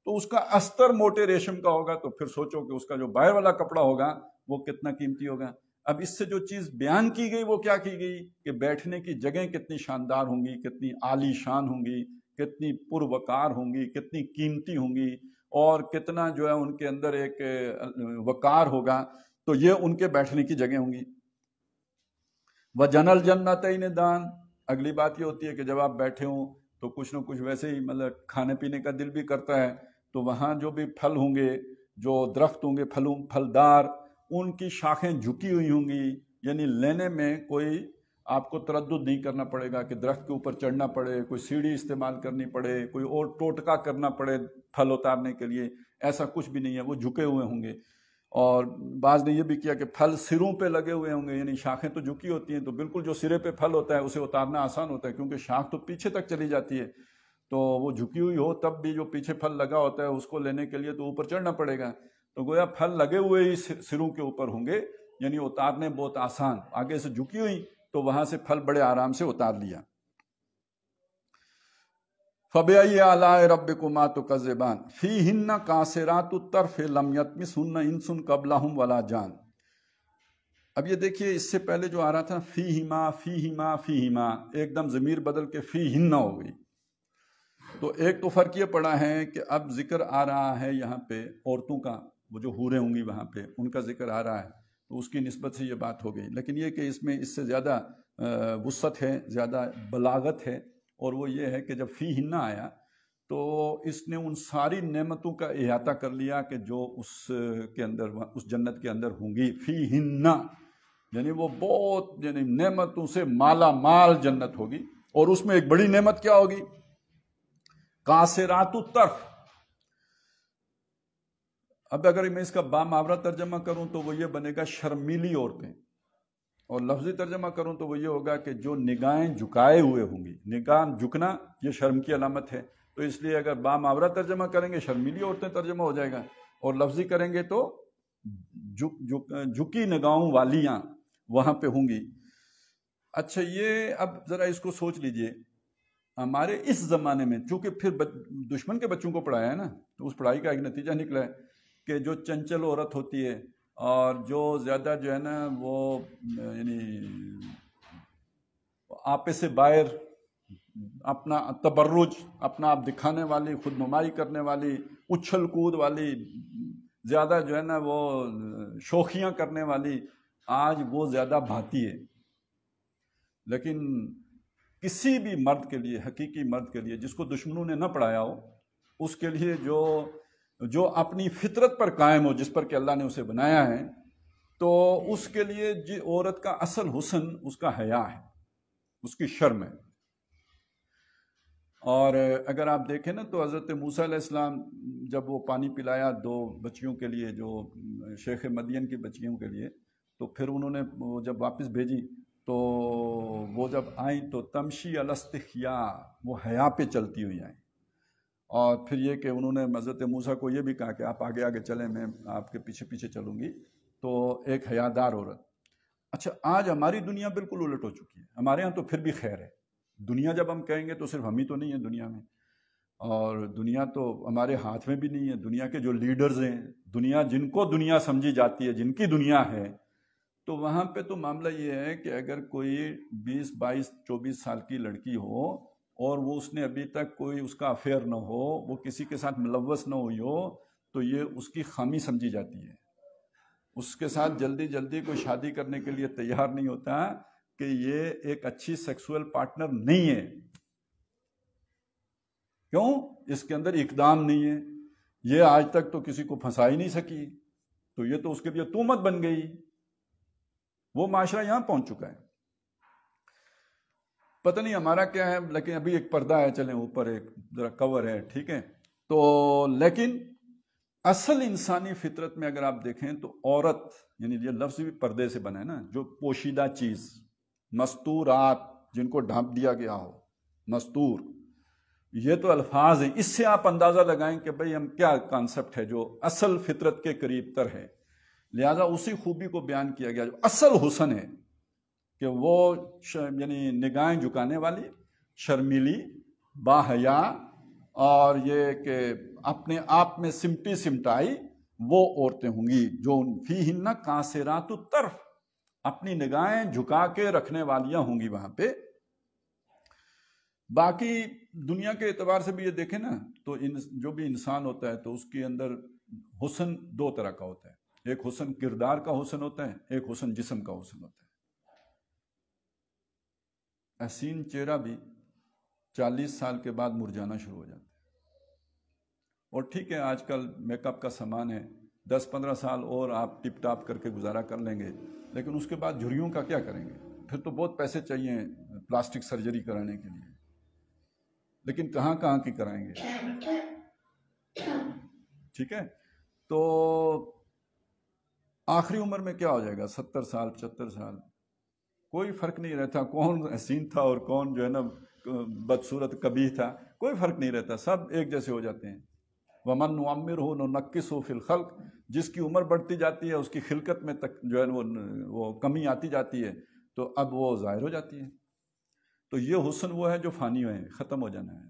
تو اس کا استر موٹے ریشم کا ہوگا، تو پھر سوچو کہ اس کا جو باہر والا کپڑا ہوگا وہ کتنا قیمتی ہوگا. اب اس سے جو چیز بیان کی گئی وہ کیا کی گئی کہ بیٹھنے کی جگہیں کتنی شاندار ہوں گی، کتنی عالی شان ہوں گی، کتنی پروقار ہوں گی، کتنی قیمتی ہوں گی، اور کتنا جو ہے ان کے اندر ایک وقار ہوگا. تو یہ ان کے بیٹھنے کی جگہ ہوں گی. وَجَنَى الْجَنَّتَيْنِ دَانٍ. اگلی بات یہ ہوتی ہے کہ جب آپ بیٹھے ہوں تو کچھ نہ کچھ ویسے ہی مطلب کھانے پینے کا دل بھی کرتا ہے، تو وہاں جو بھی پھل ہوں گے، جو درخت ہوں گے پھلدار، ان کی شاخیں جھکی ہوئی ہوں گی، یعنی لینے میں کوئی آپ کو تردد نہیں کرنا پڑے گا کہ درخت کے اوپر چڑھنا پڑے، کوئی سیڑھی استعمال کرنی پڑے، کوئی اور ٹوٹکا کرنا پڑے پھل اتارنے کے لیے. ایسا کچھ بھی نہیں ہے، وہ جھکے ہوئے ہوں گے. اور بعض نے یہ بھی کیا کہ پھل سروں پہ لگے ہوئے ہوں گے، یعنی شاخیں تو جھکی ہوتی ہیں، تو بالکل جو سرے پہ پھل ہوتا ہے اسے اتارنا آسان ہوتا ہے کیونکہ شاخ تو پیچھے تک چلی جاتی ہے، تو وہ جھکی ہوئی ہو تب بھی جو پیچھے پھل لگا ہوتا ہے اس کو لینے کے لیے تو اوپر چڑھنا پڑے گا. تو گویا پھل لگے ہوئے ہی سروں کے اوپر ہوں گے، یعنی اتارنے بہت آسان. آگے سے جھکی ہوئی تو وہاں سے پھل بڑے آرام سے اتار لیا. فَبِأَيِّ آلَاءِ رَبِّكُمَا تُكَذِّبَانِ فِيهِنَّ قَاصِرَاتُ الطَّرْفِ لَمْ يَطْمِثْهُنَّ إِنسٌ قَبْلَهُمْ وَلَا جَانٌ. اب یہ دیکھیے اس سے پہلے جو آ رہا تھا فیہما، ایک دم ضمیر بدل کے فیہنہ ہو گئی. تو ایک تو فرق یہ پڑا ہے کہ اب ذکر آ رہا ہے یہاں پہ عورتوں کا، وہ جو حوریں ہوں گی وہاں پہ ان کا ذکر آ رہا ہے، تو اس کی نسبت سے یہ بات ہو گئی. لیکن یہ کہ اس میں اس سے زیادہ وسعت ہے، زیادہ بلاغت ہے، اور وہ یہ ہے کہ جب فیہنہ آیا تو اس نے ان ساری نعمتوں کا احاطہ کر لیا کہ جو اس کے اندر، اس جنت کے اندر ہوں گی. فیہنہ یعنی وہ بہت یعنی نعمتوں سے مالا مال جنت ہوگی. اور اس میں ایک بڑی نعمت کیا ہوگی؟ قاصرات الطرف. اب اگر میں اس کا باماورہ ترجمہ کروں تو وہ یہ بنے گا شرمیلی عورتیں، اور لفظی ترجمہ کروں تو وہ یہ ہوگا کہ جو نگاہیں جھکائے ہوئے ہوں گی. نگاہ جھکنا یہ شرم کی علامت ہے، تو اس لیے اگر باماورہ ترجمہ کریں گے شرمیلی عورتیں ترجمہ ہو جائے گا، اور لفظی کریں گے تو جھکی نگاہوں والیاں وہاں پہ ہوں گی. اچھا، یہ اب ذرا اس کو سوچ لیجئے، ہمارے اس زمانے میں چونکہ پھر دشمن کے بچوں کو پڑھایا ہے نا، تو اس پڑھائی کا ایک نتیجہ نکلا ہے کہ جو چنچل عورت ہوتی ہے اور جو زیادہ جو ہے نا وہ یعنی آپے سے باہر اپنا تبرج، اپنا آپ دکھانے والی، خود نمائی کرنے والی، اچھل کود والی، زیادہ جو ہے نا وہ شوخیاں کرنے والی، آج وہ زیادہ بھاتی ہے. لیکن کسی بھی مرد کے لیے، حقیقی مرد کے لیے جس کو دشمنوں نے نہ پڑھایا ہو، اس کے لیے جو اپنی فطرت پر قائم ہو، جس پر کہ اللہ نے اسے بنایا ہے، تو اس کے لیے عورت کا اصل حسن اس کا حیا ہے، اس کی شرم ہے. اور اگر آپ دیکھیں نا تو حضرت موسیٰ علیہ السلام جب وہ پانی پلایا 2 بچیوں کے لیے، جو شیخ مدین کی بچیوں کے لیے، تو پھر انہوں نے وہ جب واپس بھیجی تو وہ جب آئیں تو تمشی علی استحیاء، وہ حیا پہ چلتی ہوئی آئیں. اور پھر یہ کہ انہوں نے حضرت موسیٰ کو یہ بھی کہا کہ آپ آگے آگے چلیں، میں آپ کے پیچھے پیچھے چلوں گی. تو ایک حیادار عورت. اچھا، آج ہماری دنیا بالکل الٹ ہو چکی ہے. ہمارے ہاں تو پھر بھی خیر ہے. دنیا جب ہم کہیں گے تو صرف ہم ہی تو نہیں ہیں دنیا میں، اور دنیا تو ہمارے ہاتھ میں بھی نہیں ہے. دنیا کے جو لیڈرز ہیں، دنیا جن کو دنیا سمجھی جاتی ہے، جن کی دنیا ہے، تو وہاں پہ تو معاملہ یہ ہے کہ اگر کوئی 20 22 24 سال کی لڑکی ہو اور وہ اس نے ابھی تک کوئی اس کا افیئر نہ ہو، وہ کسی کے ساتھ ملوث نہ ہوئی ہو، تو یہ اس کی خامی سمجھی جاتی ہے. اس کے ساتھ جلدی جلدی کوئی شادی کرنے کے لیے تیار نہیں ہوتا کہ یہ ایک اچھی سیکسول پارٹنر نہیں ہے. کیوں؟ اس کے اندر اقدام نہیں ہے. یہ آج تک تو کسی کو پھنسا ہی نہیں سکی، تو یہ تو اس کے لیے تہمت بن گئی. وہ معاشرہ یہاں پہنچ چکا ہے. پتہ نہیں ہمارا کیا ہے، لیکن ابھی ایک پردہ ہے، چلیں اوپر ایک ذرا کور ہے، ٹھیک ہے. تو لیکن اصل انسانی فطرت میں اگر آپ دیکھیں تو عورت، یعنی یہ لفظ بھی پردے سے بنا ہے نا، جو پوشیدہ چیز، مستورات، جن کو ڈھانپ دیا گیا ہو، مستور، یہ تو الفاظ ہیں. اس سے آپ اندازہ لگائیں کہ بھئی ہم کیا کانسیپٹ ہے جو اصل فطرت کے قریب تر ہے. لہذا اسی خوبی کو بیان کیا گیا جو اصل حسن ہے، کہ وہ یعنی نگاہیں جھکانے والی، شرمیلی، باحیا، اور یہ کہ اپنے آپ میں سمٹی سمٹائی وہ عورتیں ہوں گی جو فیہن قاصرات الطرف، اپنی نگاہیں جھکا کے رکھنے والیاں ہوں گی وہاں پہ. باقی دنیا کے اعتبار سے بھی یہ دیکھیں نا تو جو بھی انسان ہوتا ہے تو اس کے اندر حسن 2 طرح کا ہوتا ہے. ایک حسن کردار کا حسن ہوتا ہے، ایک حسن جسم کا حسن ہوتا ہے. حسین چہرہ بھی 40 سال کے بعد مرجانا شروع ہو جاتا ہے. اور ٹھیک ہے، آج کل میک اپ کا سامان ہے، 10-15 سال اور آپ ٹپ ٹاپ کر کے گزارا کر لیں گے، لیکن اس کے بعد جھریوں کا کیا کریں گے؟ پھر تو بہت پیسے چاہیے پلاسٹک سرجری کرانے کے لیے، لیکن کہاں کہاں کی کرائیں گے. ٹھیک ہے. تو آخری عمر میں کیا ہو جائے گا؟ 70 سال 75 سال، کوئی فرق نہیں رہتا کون حسین تھا اور کون جو ہے نا بدصورت قبیح تھا، کوئی فرق نہیں رہتا، سب ایک جیسے ہو جاتے ہیں. وَمَن نُعَمِّرْهُ نُنَكِّسْهُ فِي الْخَلْقِ، جس کی عمر بڑھتی جاتی ہے اس کی خلقت میں تک جو ہے وہ کمی آتی جاتی ہے، تو اب وہ ظاہر ہو جاتی ہے. تو یہ حسن وہ ہے جو فانی ہے، ختم ہو جانا ہے.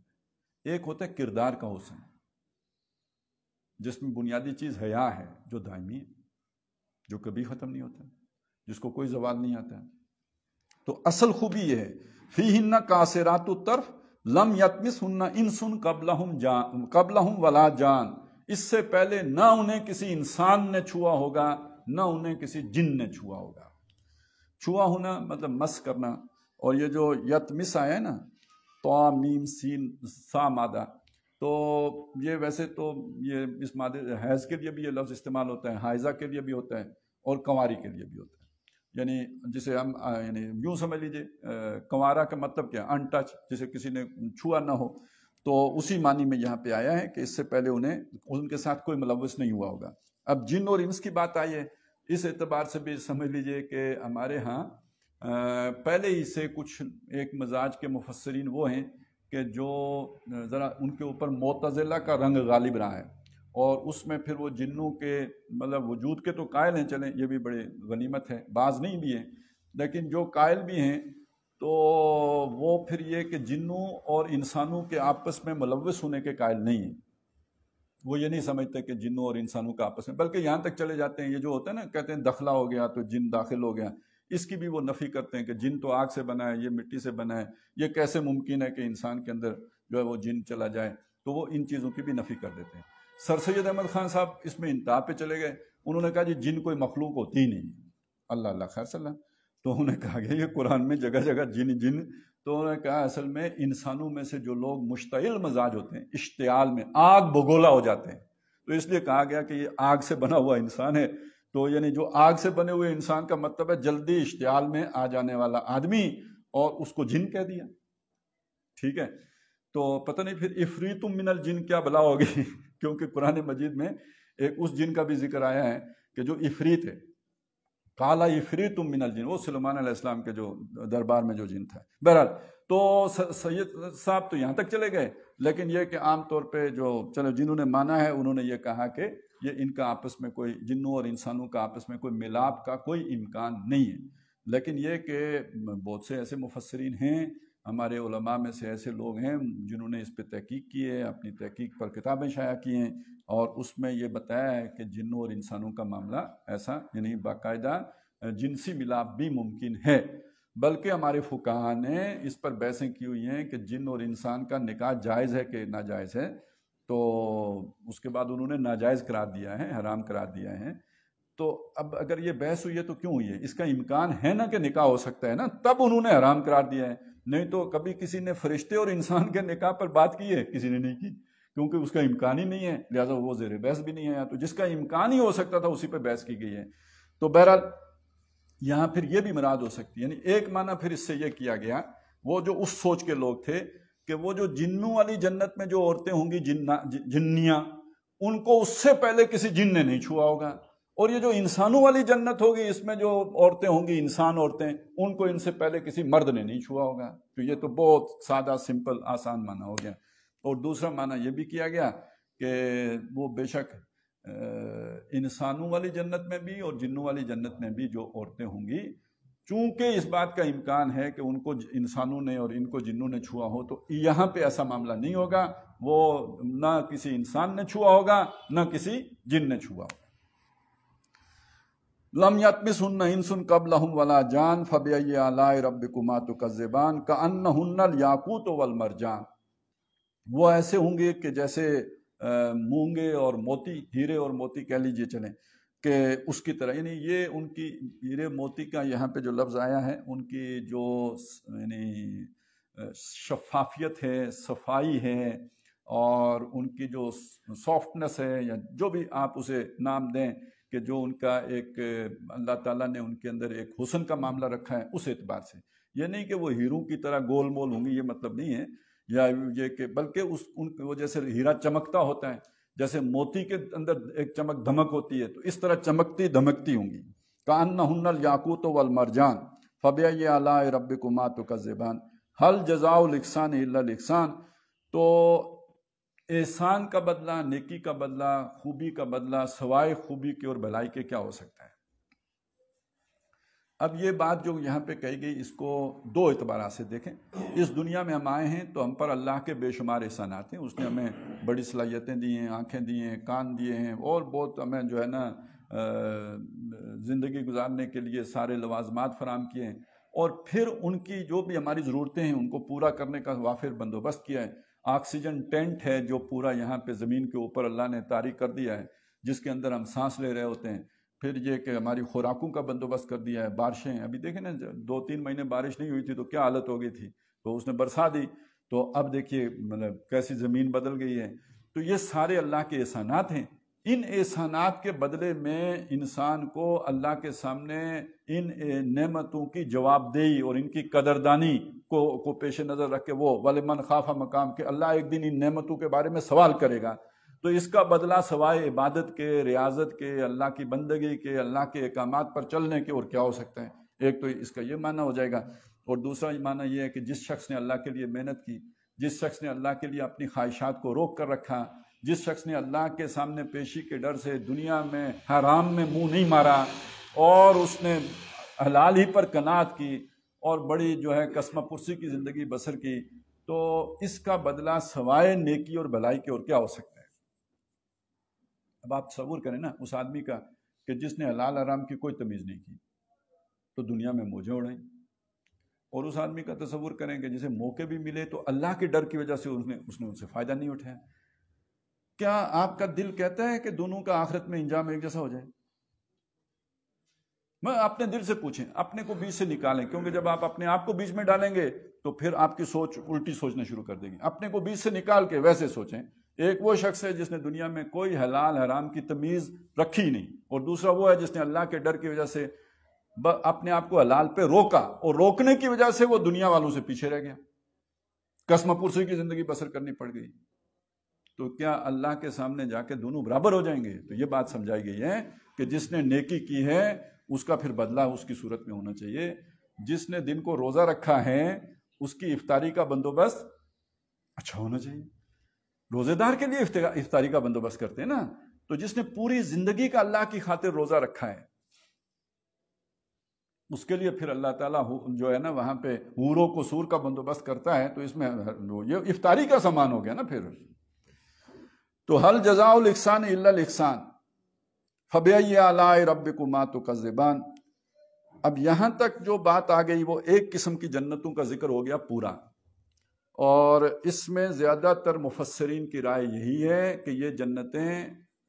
ایک ہوتا ہے کردار کا حسن، جس میں بنیادی چیز حیا ہے، جو دائمی ہے، جو کبھی ختم نہیں ہوتا، جس کو کوئی زوال نہیں آتا. تو اصل خوبی یہ ہے، فیہن قاصرات الطرف لم یطمثہن انس قبلہم ولا جان، اس سے پہلے نہ انہیں کسی انسان نے چھوا ہوگا، نہ انہیں کسی جن نے چھوا ہوگا. چھوا ہونا مطلب مس کرنا. اور یہ جو یطمس آیا ہے نا، طا میم سین سا مادہ، تو یہ ویسے تو یہ اس مادے حیض کے لیے بھی یہ لفظ استعمال ہوتا ہے، حائضہ کے لیے بھی ہوتا ہے، اور کنواری کے لیے بھی ہوتا ہے. یعنی جسے ہم یعنی یوں سمجھ لیجئے کنوارا کا مطلب کیا؟ ان ٹچ، جسے کسی نے چھوا نہ ہو. تو اسی معنی میں یہاں پہ آیا ہے کہ اس سے پہلے انہیں ان کے ساتھ کوئی ملوث نہیں ہوا ہوگا. اب جن اور انس کی بات آئی ہے، اس اعتبار سے بھی سمجھ لیجئے کہ ہمارے ہاں پہلے ہی سے کچھ ایک مزاج کے مفسرین وہ ہیں کہ جو ذرا ان کے اوپر معتزلہ کا رنگ غالب رہا ہے، اور اس میں پھر وہ جنوں کے مطلب وجود کے تو قائل ہیں، چلیں یہ بھی بڑے غنیمت ہے، بعض نہیں بھی ہیں، لیکن جو قائل بھی ہیں تو وہ پھر یہ کہ جنوں اور انسانوں کے آپس میں ملوث ہونے کے قائل نہیں ہیں. وہ یہ نہیں سمجھتے کہ جنوں اور انسانوں کا آپس میں، بلکہ یہاں تک چلے جاتے ہیں، یہ جو ہوتا ہے نا، کہتے ہیں دخلا ہو گیا تو جن داخل ہو گیا، اس کی بھی وہ نفی کرتے ہیں کہ جن تو آگ سے بنا ہے، یہ مٹی سے بنا ہے، یہ کیسے ممکن ہے کہ انسان کے اندر جو ہے وہ جن چلا جائے، تو وہ ان چیزوں کی بھی نفی کر دیتے ہیں۔ سر سید احمد خان صاحب اس میں انتہا پہ چلے گئے، انہوں نے کہا جی جن کوئی مخلوق ہوتی ہی نہیں، اللہ اللہ خیر صلی اللہ، تو انہوں نے کہا کہ یہ قرآن میں جگہ جگہ جن جن، تو انہوں نے کہا اصل میں انسانوں میں سے جو لوگ مشتعل مزاج ہوتے ہیں، اشتعال میں آگ بگولا ہو جاتے ہیں، تو اس لیے کہا گیا کہ یہ آگ سے بنا ہوا انسان ہے، تو یعنی جو آگ سے بنے ہوئے انسان کا مطلب ہے جلدی اشتعال میں آ جانے والا آدمی، اور اس کو جن کہہ دیا، ٹھیک ہے۔ تو پتہ نہیں پھر افریت من الجن کیا بلا ہوگی کیونکہ قرآن مجید میں ایک اس جن کا بھی ذکر آیا ہے کہ جو افریت ہے، قال افریت من الجن، وہ سلیمان علیہ السلام کے جو دربار میں جو جن تھا۔ بہرحال تو سید صاحب تو یہاں تک چلے گئے، لیکن یہ کہ عام طور پہ جو چلو جنہوں نے مانا ہے انہوں نے یہ کہا کہ یہ ان کا آپس میں کوئی، جنوں اور انسانوں کا آپس میں کوئی ملاپ کا کوئی امکان نہیں ہے۔ لیکن یہ کہ بہت سے ایسے مفسرین ہیں، ہمارے علماء میں سے ایسے لوگ ہیں جنہوں نے اس پہ تحقیق کی ہے، اپنی تحقیق پر کتابیں شائع کی ہیں، اور اس میں یہ بتایا ہے کہ جنوں اور انسانوں کا معاملہ ایسا، یعنی باقاعدہ جنسی ملاپ بھی ممکن ہے۔ بلکہ ہمارے فقہاء نے اس پر بحثیں کی ہوئی ہیں کہ جن اور انسان کا نکاح جائز ہے کہ ناجائز ہے، تو اس کے بعد انہوں نے ناجائز قرار دیا ہے، حرام قرار دیا ہے۔ تو اب اگر یہ بحث ہوئی ہے تو کیوں ہوئی ہے؟ اس کا امکان ہے نا کہ نکاح ہو سکتا ہے نا، تب انہوں نے حرام قرار دیا ہے، نہیں تو کبھی کسی نے فرشتے اور انسان کے نکاح پر بات کی ہے؟ کسی نے نہیں کی، کیونکہ اس کا امکان ہی نہیں ہے، لہٰذا وہ زیر بحث بھی نہیں آیا، تو جس کا امکان ہی ہو سکتا تھا اسی پہ بحث کی گئی ہے۔ تو بہرحال یہاں پھر یہ بھی مراد ہو سکتی ہے، یعنی ایک معنی پھر اس سے یہ کیا گیا، وہ جو اس سوچ کے لوگ تھے کہ وہ جو جنوں والی جنت میں جو عورتیں ہوں گی، جنیاں، ان کو اس سے پہلے کسی جن نے نہیں چھوا ہوگا، اور یہ جو انسانوں والی جنت ہوگی، اس میں جو عورتیں ہوں گی، انسان عورتیں، ان کو ان سے پہلے کسی مرد نے نہیں چھوا ہوگا۔ تو یہ تو بہت سادہ سمپل آسان معنی ہو گیا۔ اور دوسرا معنی یہ بھی کیا گیا کہ وہ بے شک انسانوں والی جنت میں بھی اور جنوں والی جنت میں بھی جو عورتیں ہوں گی، چونکہ اس بات کا امکان ہے کہ ان کو انسانوں نے اور ان کو جنوں نے چھوا ہو، تو یہاں پہ ایسا معاملہ نہیں ہوگا، وہ نہ کسی انسان نے چھوا ہوگا نہ کسی جن نے چھوا ہوگا۔ لم یطمثہن انس قبلہم ولا جان فبأی آلاء ربکما تکذبان کأنہن الیاقوت والمرجان، وہ ایسے ہوں گے کہ جیسے مونگے اور موتی، ہیرے اور موتی کہہ لیجئے چلیں کہ اس کی طرح، یعنی یہ ان کی ہیرے موتی کا یہاں پہ جو لفظ آیا ہے، ان کی جو یعنی شفافیت ہے، صفائی ہے، اور ان کی جو سافٹنس ہے، یا جو بھی آپ اسے نام دیں، کہ جو ان کا ایک اللہ تعالیٰ نے ان کے اندر ایک حسن کا معاملہ رکھا ہے، اس اعتبار سے یہ نہیں کہ وہ ہیروں کی طرح گول مول ہوں گی، یہ مطلب نہیں ہے، یا یہ کہ بلکہ ان کی وجہ سے ہیرا چمکتا ہوتا ہے، جیسے موتی کے اندر ایک چمک دھمک ہوتی ہے، تو اس طرح چمکتی دھمکتی ہوں گی۔ کأنہن الیاقوت والمرجان فبأی آلاء ربکما تکذبان ھل جزاء الاحسان الا الاحسان، تو احسان کا بدلہ، نیکی کا بدلہ، خوبی کا بدلہ سوائے خوبی کے اور بھلائی کے کیا ہو سکتا ہے؟ اب یہ بات جو یہاں پہ کہی گئی، اس کو دو اعتبارات سے دیکھیں۔ اس دنیا میں ہم آئے ہیں تو ہم پر اللہ کے بے شمار احسانات ہیں، اس نے ہمیں بڑی صلاحیتیں دی ہیں، آنکھیں دی ہیں، کان دیے ہیں، اور بہت ہمیں جو ہے نا زندگی گزارنے کے لیے سارے لوازمات فراہم کیے ہیں، اور پھر ان کی جو بھی ہماری ضرورتیں ہیں ان کو پورا کرنے کا وافر بندوبست کیا ہے۔ آکسیجن ٹینٹ ہے جو پورا یہاں پہ زمین کے اوپر اللہ نے طاری کر دیا ہے، جس کے اندر ہم سانس لے رہے ہوتے ہیں۔ پھر یہ کہ ہماری خوراکوں کا بندوبست کر دیا ہے، بارشیں، ابھی دیکھیں نا 2-3 مہینے بارش نہیں ہوئی تھی تو کیا حالت ہو گئی تھی، تو اس نے برسا دی، تو اب دیکھیے مطلب کیسی زمین بدل گئی ہے۔ تو یہ سارے اللہ کے احسانات ہیں۔ ان احسانات کے بدلے میں انسان کو اللہ کے سامنے ان نعمتوں کی جواب دہی اور ان کی قدردانی کو پیش نظر رکھ کے وہ وَلِمَنْ خَافَ مقام، کہ اللہ ایک دن ان نعمتوں کے بارے میں سوال کرے گا، تو اس کا بدلہ سوائے عبادت کے، ریاضت کے، اللہ کی بندگی کے، اللہ کے احکامات پر چلنے کے اور کیا ہو سکتا ہے؟ ایک تو اس کا یہ معنی ہو جائے گا، اور دوسرا معنی یہ ہے کہ جس شخص نے اللہ کے لیے محنت کی، جس شخص نے اللہ کے لیے اپنی خواہشات کو روک کر رکھا، جس شخص نے اللہ کے سامنے پیشی کے ڈر سے دنیا میں حرام میں منہ نہیں مارا، اور اس نے حلال ہی پر قناعت کی اور بڑی جو ہے قسمہ پرسی کی زندگی بسر کی، تو اس کا بدلہ سوائے نیکی اور بھلائی کے اور کیا ہو سکتا ہے؟ اب آپ تصور کریں نا اس آدمی کا کہ جس نے حلال حرام کی کوئی تمیز نہیں کی تو دنیا میں موجیں اڑائیں، اور اس آدمی کا تصور کریں کہ جسے موقع بھی ملے تو اللہ کے ڈر کی وجہ سے اس نے ان سے فائدہ نہیں اٹھایا۔ کیا آپ کا دل کہتا ہے کہ دونوں کا آخرت میں انجام ایک جیسا ہو جائے؟ میں اپنے دل سے پوچھیں، اپنے کو بیچ سے نکالیں، کیونکہ جب آپ اپنے آپ کو بیچ میں ڈالیں گے تو پھر آپ کی سوچ الٹی سوچنا شروع کر دے گی۔ اپنے کو بیچ سے نکال کے ویسے سوچیں، ایک وہ شخص ہے جس نے دنیا میں کوئی حلال حرام کی تمیز رکھی نہیں، اور دوسرا وہ ہے جس نے اللہ کے ڈر کی وجہ سے اپنے آپ کو حلال پہ روکا، اور روکنے کی وجہ سے وہ دنیا والوں سے پیچھے رہ گیا، قسم پرسی کی زندگی بسر کرنی پڑ گئی۔ تو کیا اللہ کے سامنے جا کے دونوں برابر ہو جائیں گے؟ تو یہ بات سمجھائی گئی ہے کہ جس نے نیکی کی ہے اس کا پھر بدلہ اس کی صورت میں ہونا چاہیے۔ جس نے دن کو روزہ رکھا ہے اس کی افطاری کا بندوبست اچھا ہونا چاہیے۔ روزے دار کے لیے افطاری کا بندوبست کرتے ہیں نا، تو جس نے پوری زندگی کا اللہ کی خاطر روزہ رکھا ہے اس کے لیے پھر اللہ تعالیٰ جو ہے نا وہاں پہ حوروں کو سور کا بندوبست کرتا ہے، تو اس میں یہ افطاری کا سامان ہو گیا نا پھر۔ تو حل جزاء الاحسان الا الاحسان فبأي آلاء ربكما تكذبان۔ اب یہاں تک جو بات آ گئی وہ ایک قسم کی جنتوں کا ذکر ہو گیا پورا، اور اس میں زیادہ تر مفسرین کی رائے یہی ہے کہ یہ جنتیں،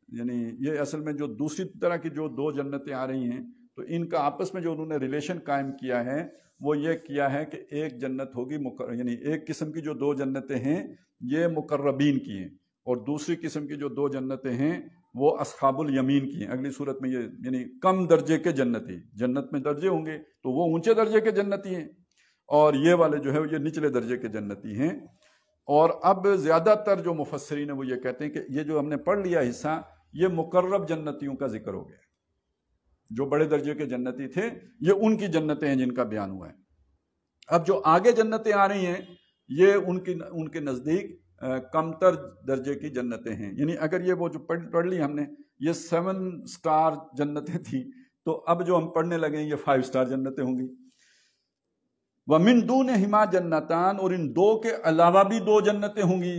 یعنی یہ اصل میں جو دوسری طرح کی جو دو جنتیں آ رہی ہیں تو ان کا آپس میں جو انہوں نے ریلیشن قائم کیا ہے وہ یہ کیا ہے کہ ایک جنت ہوگی یعنی ایک قسم کی جو دو جنتیں ہیں یہ مقربین کی ہیں، اور دوسری قسم کی جو دو جنتیں ہیں وہ اصحاب الیمین کی ہیں۔ اگلی صورت میں یہ یعنی کم درجے کے جنتی، جنت میں درجے ہوں گے تو وہ اونچے درجے کے جنتی ہیں، اور یہ والے جو ہے یہ نچلے درجے کے جنتی ہیں۔ اور اب زیادہ تر جو مفسرین ہیں وہ یہ کہتے ہیں کہ یہ جو ہم نے پڑھ لیا حصہ یہ مقرب جنتیوں کا ذکر ہو گیا، جو بڑے درجے کے جنتی تھے یہ ان کی جنتیں ہیں جن کا بیان ہوا ہے۔ اب جو آگے جنتیں آ رہی ہیں یہ ان کے نزدیک کمتر درجے کی جنتیں ہیں، یعنی اگر یہ وہ جو پڑھ لی ہم نے یہ 7 سٹار جنتیں تھیں تو اب جو ہم پڑھنے لگے ہیں یہ 5 سٹار جنتیں ہوں گی۔ وَمِن دُونِهِمَا جَنَّتَانِ، اور ان دو کے علاوہ بھی دو جنتیں ہوں گی۔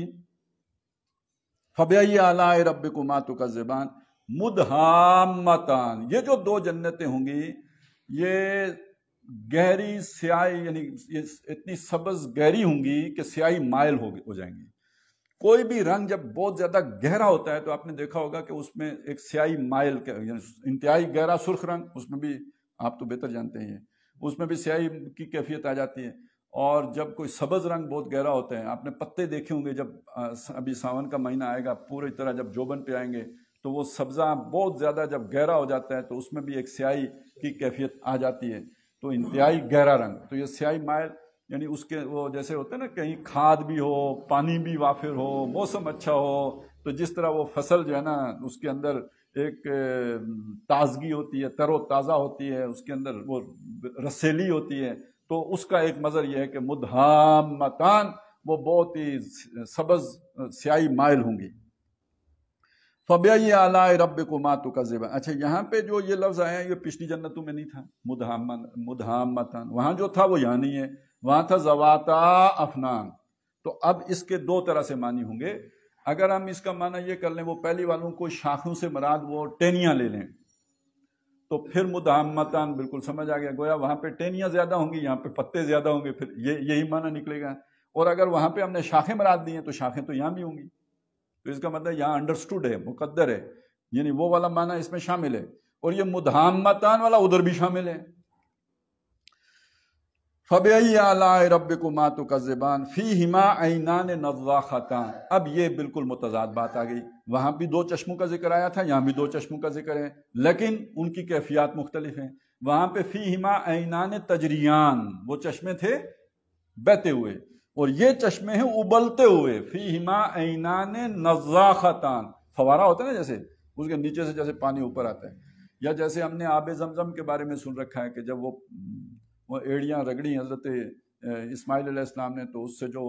فَبِأَيِّ آلَاءِ رَبِّكُمَا تُكَذِّبَانِ مُدْهَامَّتَانِ، یہ جو دو جنتیں ہوں گی یہ گہری سیاہی، یعنی اتنی سبز گہری ہوں گی کہ سیاہی مائل ہو جائیں گی۔ کوئی بھی رنگ جب بہت زیادہ گہرا ہوتا ہے تو آپ نے دیکھا ہوگا کہ اس میں ایک سیاہی مائل یعنی انتہائی گہرا سرخ رنگ، اس میں بھی آپ تو بہتر جانتے ہیں اس میں بھی سیاہی کی کیفیت آ جاتی ہے۔ اور جب کوئی سبز رنگ بہت گہرا ہوتا ہے، آپ نے پتے دیکھے ہوں گے جب ابھی ساون کا مہینہ آئے گا پوری طرح جب جوبن پہ آئیں گے تو وہ سبزہ بہت زیادہ جب گہرا ہو جاتا ہے تو اس میں بھی ایک سیاہی کی کیفیت آ جاتی ہے، تو انتہائی گہرا رنگ، تو یہ سیاہی مائل یعنی اس کے وہ جیسے ہوتا ہے نا کہیں کھاد بھی ہو، پانی بھی وافر ہو، موسم اچھا ہو، تو جس طرح وہ فصل جو ہے نا اس کے اندر ایک تازگی ہوتی ہے، تر و تازہ ہوتی ہے، اس کے اندر وہ رسیلی ہوتی ہے، تو اس کا ایک مظہر یہ ہے کہ مدھامتان، وہ بہت ہی سبز سیاہی مائل ہوں گی۔ فَبِأَيِّ آلَاءِ رَبِّكُمَا تُكَذِّبَانِ۔ اچھا یہاں پہ جو یہ لفظ آیا یہ پچھلی جنتوں میں نہیں تھا، مدھامتان، وہاں جو تھا وہ یہاں نہیں ہے، وہاں تھا ذواتا افنان۔ تو اب اس کے دو طرح سے معنی ہوں گے۔ اگر ہم اس کا معنی یہ کر لیں وہ پہلی والوں کو شاخوں سے مراد وہ ٹہنیاں لے لیں تو پھر مدھامتان بالکل سمجھ آ گیا، گویا وہاں پہ ٹہنیاں زیادہ ہوں گی، یہاں پہ پتے زیادہ ہوں گے، پھر یہی معنی نکلے گا۔ اور اگر وہاں پہ ہم نے شاخیں مراد دی ہیں تو شاخیں تو یہاں بھی ہوں گی، تو اس کا مطلب یہاں انڈرسٹوڈ ہے، مقدر ہے، یعنی وہ والا معنی اس میں شامل ہے، اور یہ مدھامتان والا ادھر بھی شامل ہے۔ فَبِأَيِّ آلَاءِ رَبِّكُمَا تُكَذِّبَانِ فِيهِمَا عَيْنَانِ نَضَّاخَتَانِ۔ اب یہ بالکل متضاد بات آ گئی، وہاں بھی دو چشموں کا ذکر آیا تھا، یہاں بھی دو چشموں کا ذکر ہے، لیکن ان کی کیفیات مختلف ہیں۔ وہاں پہ فِيهِمَا عَيْنَانِ تَجْرِيَانِ، وہ چشمے تھے بہتے ہوئے، اور یہ چشمے ہیں ابلتے ہوئے۔ فِيهِمَا عَيْنَانِ نَضَّاخَتَانِ، فوارہ ہوتا ہے نا جیسے اس کے نیچے سے جیسے پانی اوپر آتا ہے، یا جیسے ہم نے آب زمزم کے بارے میں سن رکھا ہے کہ جب وہ ایڑیاں رگڑی حضرت اسماعیل علیہ السلام نے تو اس سے جو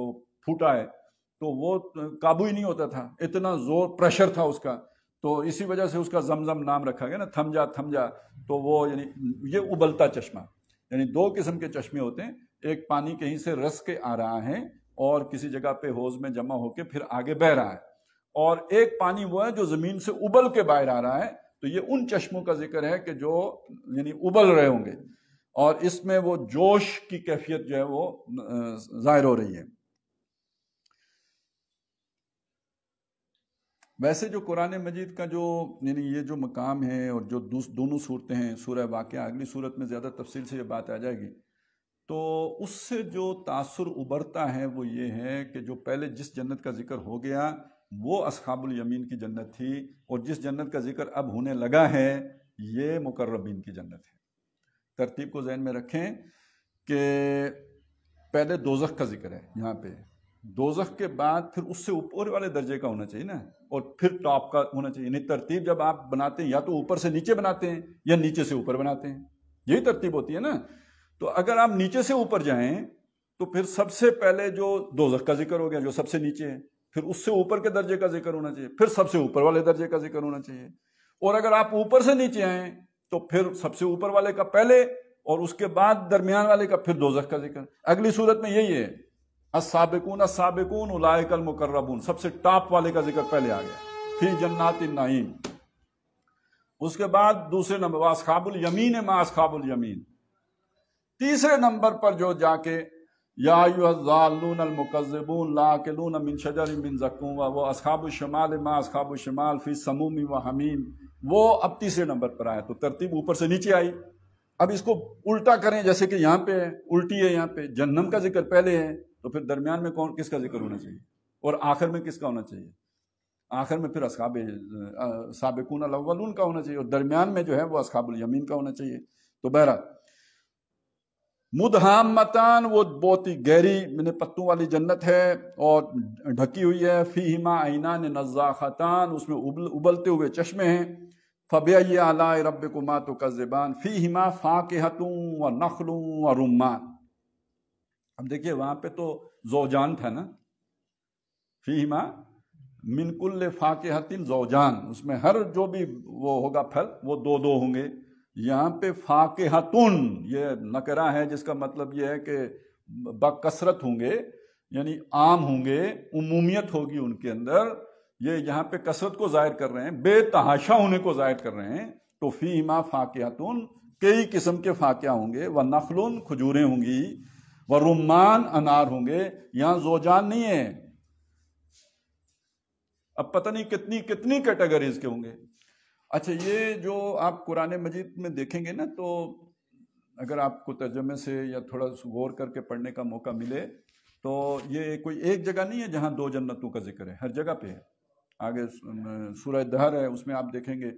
پھوٹا ہے تو وہ قابو ہی نہیں ہوتا تھا، اتنا زور پریشر تھا اس کا، تو اسی وجہ سے اس کا زمزم نام رکھا گیا نا، تھم جا تھم جا۔ تو وہ یعنی یہ ابلتا چشمہ، یعنی دو قسم کے چشمے ہوتے ہیں، ایک پانی کہیں سے رس کے آ رہا ہے اور کسی جگہ پہ حوض میں جمع ہو کے پھر آگے بہ رہا ہے، اور ایک پانی وہ ہے جو زمین سے ابل کے باہر آ رہا ہے. تو یہ ان چشموں کا ذکر ہے کہ جو یعنی ابل رہے ہوں گے، اور اس میں وہ جوش کی کیفیت جو ہے وہ ظاہر ہو رہی ہے. ویسے جو قرآن مجید کا جو یعنی یہ جو مقام ہے اور جو دونوں صورتیں ہیں، سورہ واقعہ، اگلی صورت میں زیادہ تفصیل سے یہ بات آ جائے گی، تو اس سے جو تاثر ابھرتا ہے وہ یہ ہے کہ جو پہلے جس جنت کا ذکر ہو گیا وہ اصحاب الیمین کی جنت تھی، اور جس جنت کا ذکر اب ہونے لگا ہے یہ مقربین کی جنت ہے. ترتیب کو ذہن میں رکھیں کہ پہلے دوزخ کا ذکر ہے یہاں پہ، دوزخ کے بعد پھر اس سے اوپر والے درجے کا ہونا چاہیے نا، اور پھر ٹاپ کا ہونا چاہیے. یعنی ترتیب جب آپ بناتے ہیں یا تو اوپر سے نیچے بناتے ہیں یا نیچے سے اوپر بناتے ہیں، یہی ترتیب ہوتی ہے نا. تو اگر آپ نیچے سے اوپر جائیں تو پھر سب سے پہلے جو دوزخ کا ذکر ہو گیا جو سب سے نیچے ہے، پھر اس سے اوپر کے درجے کا ذکر ہونا چاہیے، پھر سب سے اوپر والے درجے کا ذکر ہونا چاہیے. اور اگر آپ اوپر سے نیچے آئیں تو پھر سب سے اوپر والے کا پہلے اور اس کے بعد درمیان والے کا پھر دوزخ کا ذکر. اگلی صورت میں یہی ہے، السابقون السابقون اولئک المقربون، سب سے ٹاپ والے کا ذکر پہلے آ گیا، فی جنات النعیم. اس کے بعد دوسرے نمبر اصحاب الیمین ما اصحاب الیمین. تیسرے نمبر پر جو جا کے یا ایھا الضالون المکذبون لاکلون من شجر من زقوم، وہ اصحاب الشمال ما اصحاب الشمال فی سموم و حمیم، وہ اب تیسرے نمبر پر آیا. تو ترتیب اوپر سے نیچے آئی. اب اس کو الٹا کریں، جیسے کہ یہاں پہ الٹی ہے، یہاں پہ جہنم کا ذکر پہلے ہے، تو پھر درمیان میں کس کا ذکر ہونا چاہیے اور آخر میں کس کا ہونا چاہیے؟ آخر میں پھر اصحاب سابقون الاولون کا ہونا چاہیے، اور درمیان میں جو ہے وہ اصحاب الیمین کا ہونا چاہیے. تو بہرحال مدہامتان، وہ بہت ہی گہری پتوں والی جنت ہے اور ڈھکی ہوئی ہے. فیہما عینان نضاختان، اس میں ابلتے ہوئے چشمے ہیں. فبأی آلاء ربکما تکذبان فیہما فاکہۃ ونخل ورمان. اب دیکھیے وہاں پہ تو زوجان تھا نا، فیہما من کل فاکہۃ زوجان، اس میں ہر جو بھی وہ ہوگا پھل وہ دو دو ہوں گے. یہاں پہ فاکہتن یہ نکرہ ہے، جس کا مطلب یہ ہے کہ بکثرت ہوں گے، یعنی عام ہوں گے، عمومیت ہوگی ان کے اندر. یہ یہاں پہ کثرت کو ظاہر کر رہے ہیں، بے تحاشا ہونے کو ظاہر کر رہے ہیں. تو فیہما فاکہتن، کئی قسم کے فاکہہ ہوں گے. ونخل، کھجوریں ہوں گی. ورمان، انار ہوں گے. یہاں زوجان نہیں ہے. اب پتہ نہیں کتنی کتنی کیٹیگریز کے ہوں گے. اچھا، یہ جو آپ قرآن مجید میں دیکھیں گے نا، تو اگر آپ کو ترجمے سے یا تھوڑا غور کر کے پڑھنے کا موقع ملے تو یہ کوئی ایک جگہ نہیں ہے جہاں دو جنتوں کا ذکر ہے، ہر جگہ پہ ہے. آگے سورہ دہر ہے، اس میں آپ دیکھیں گے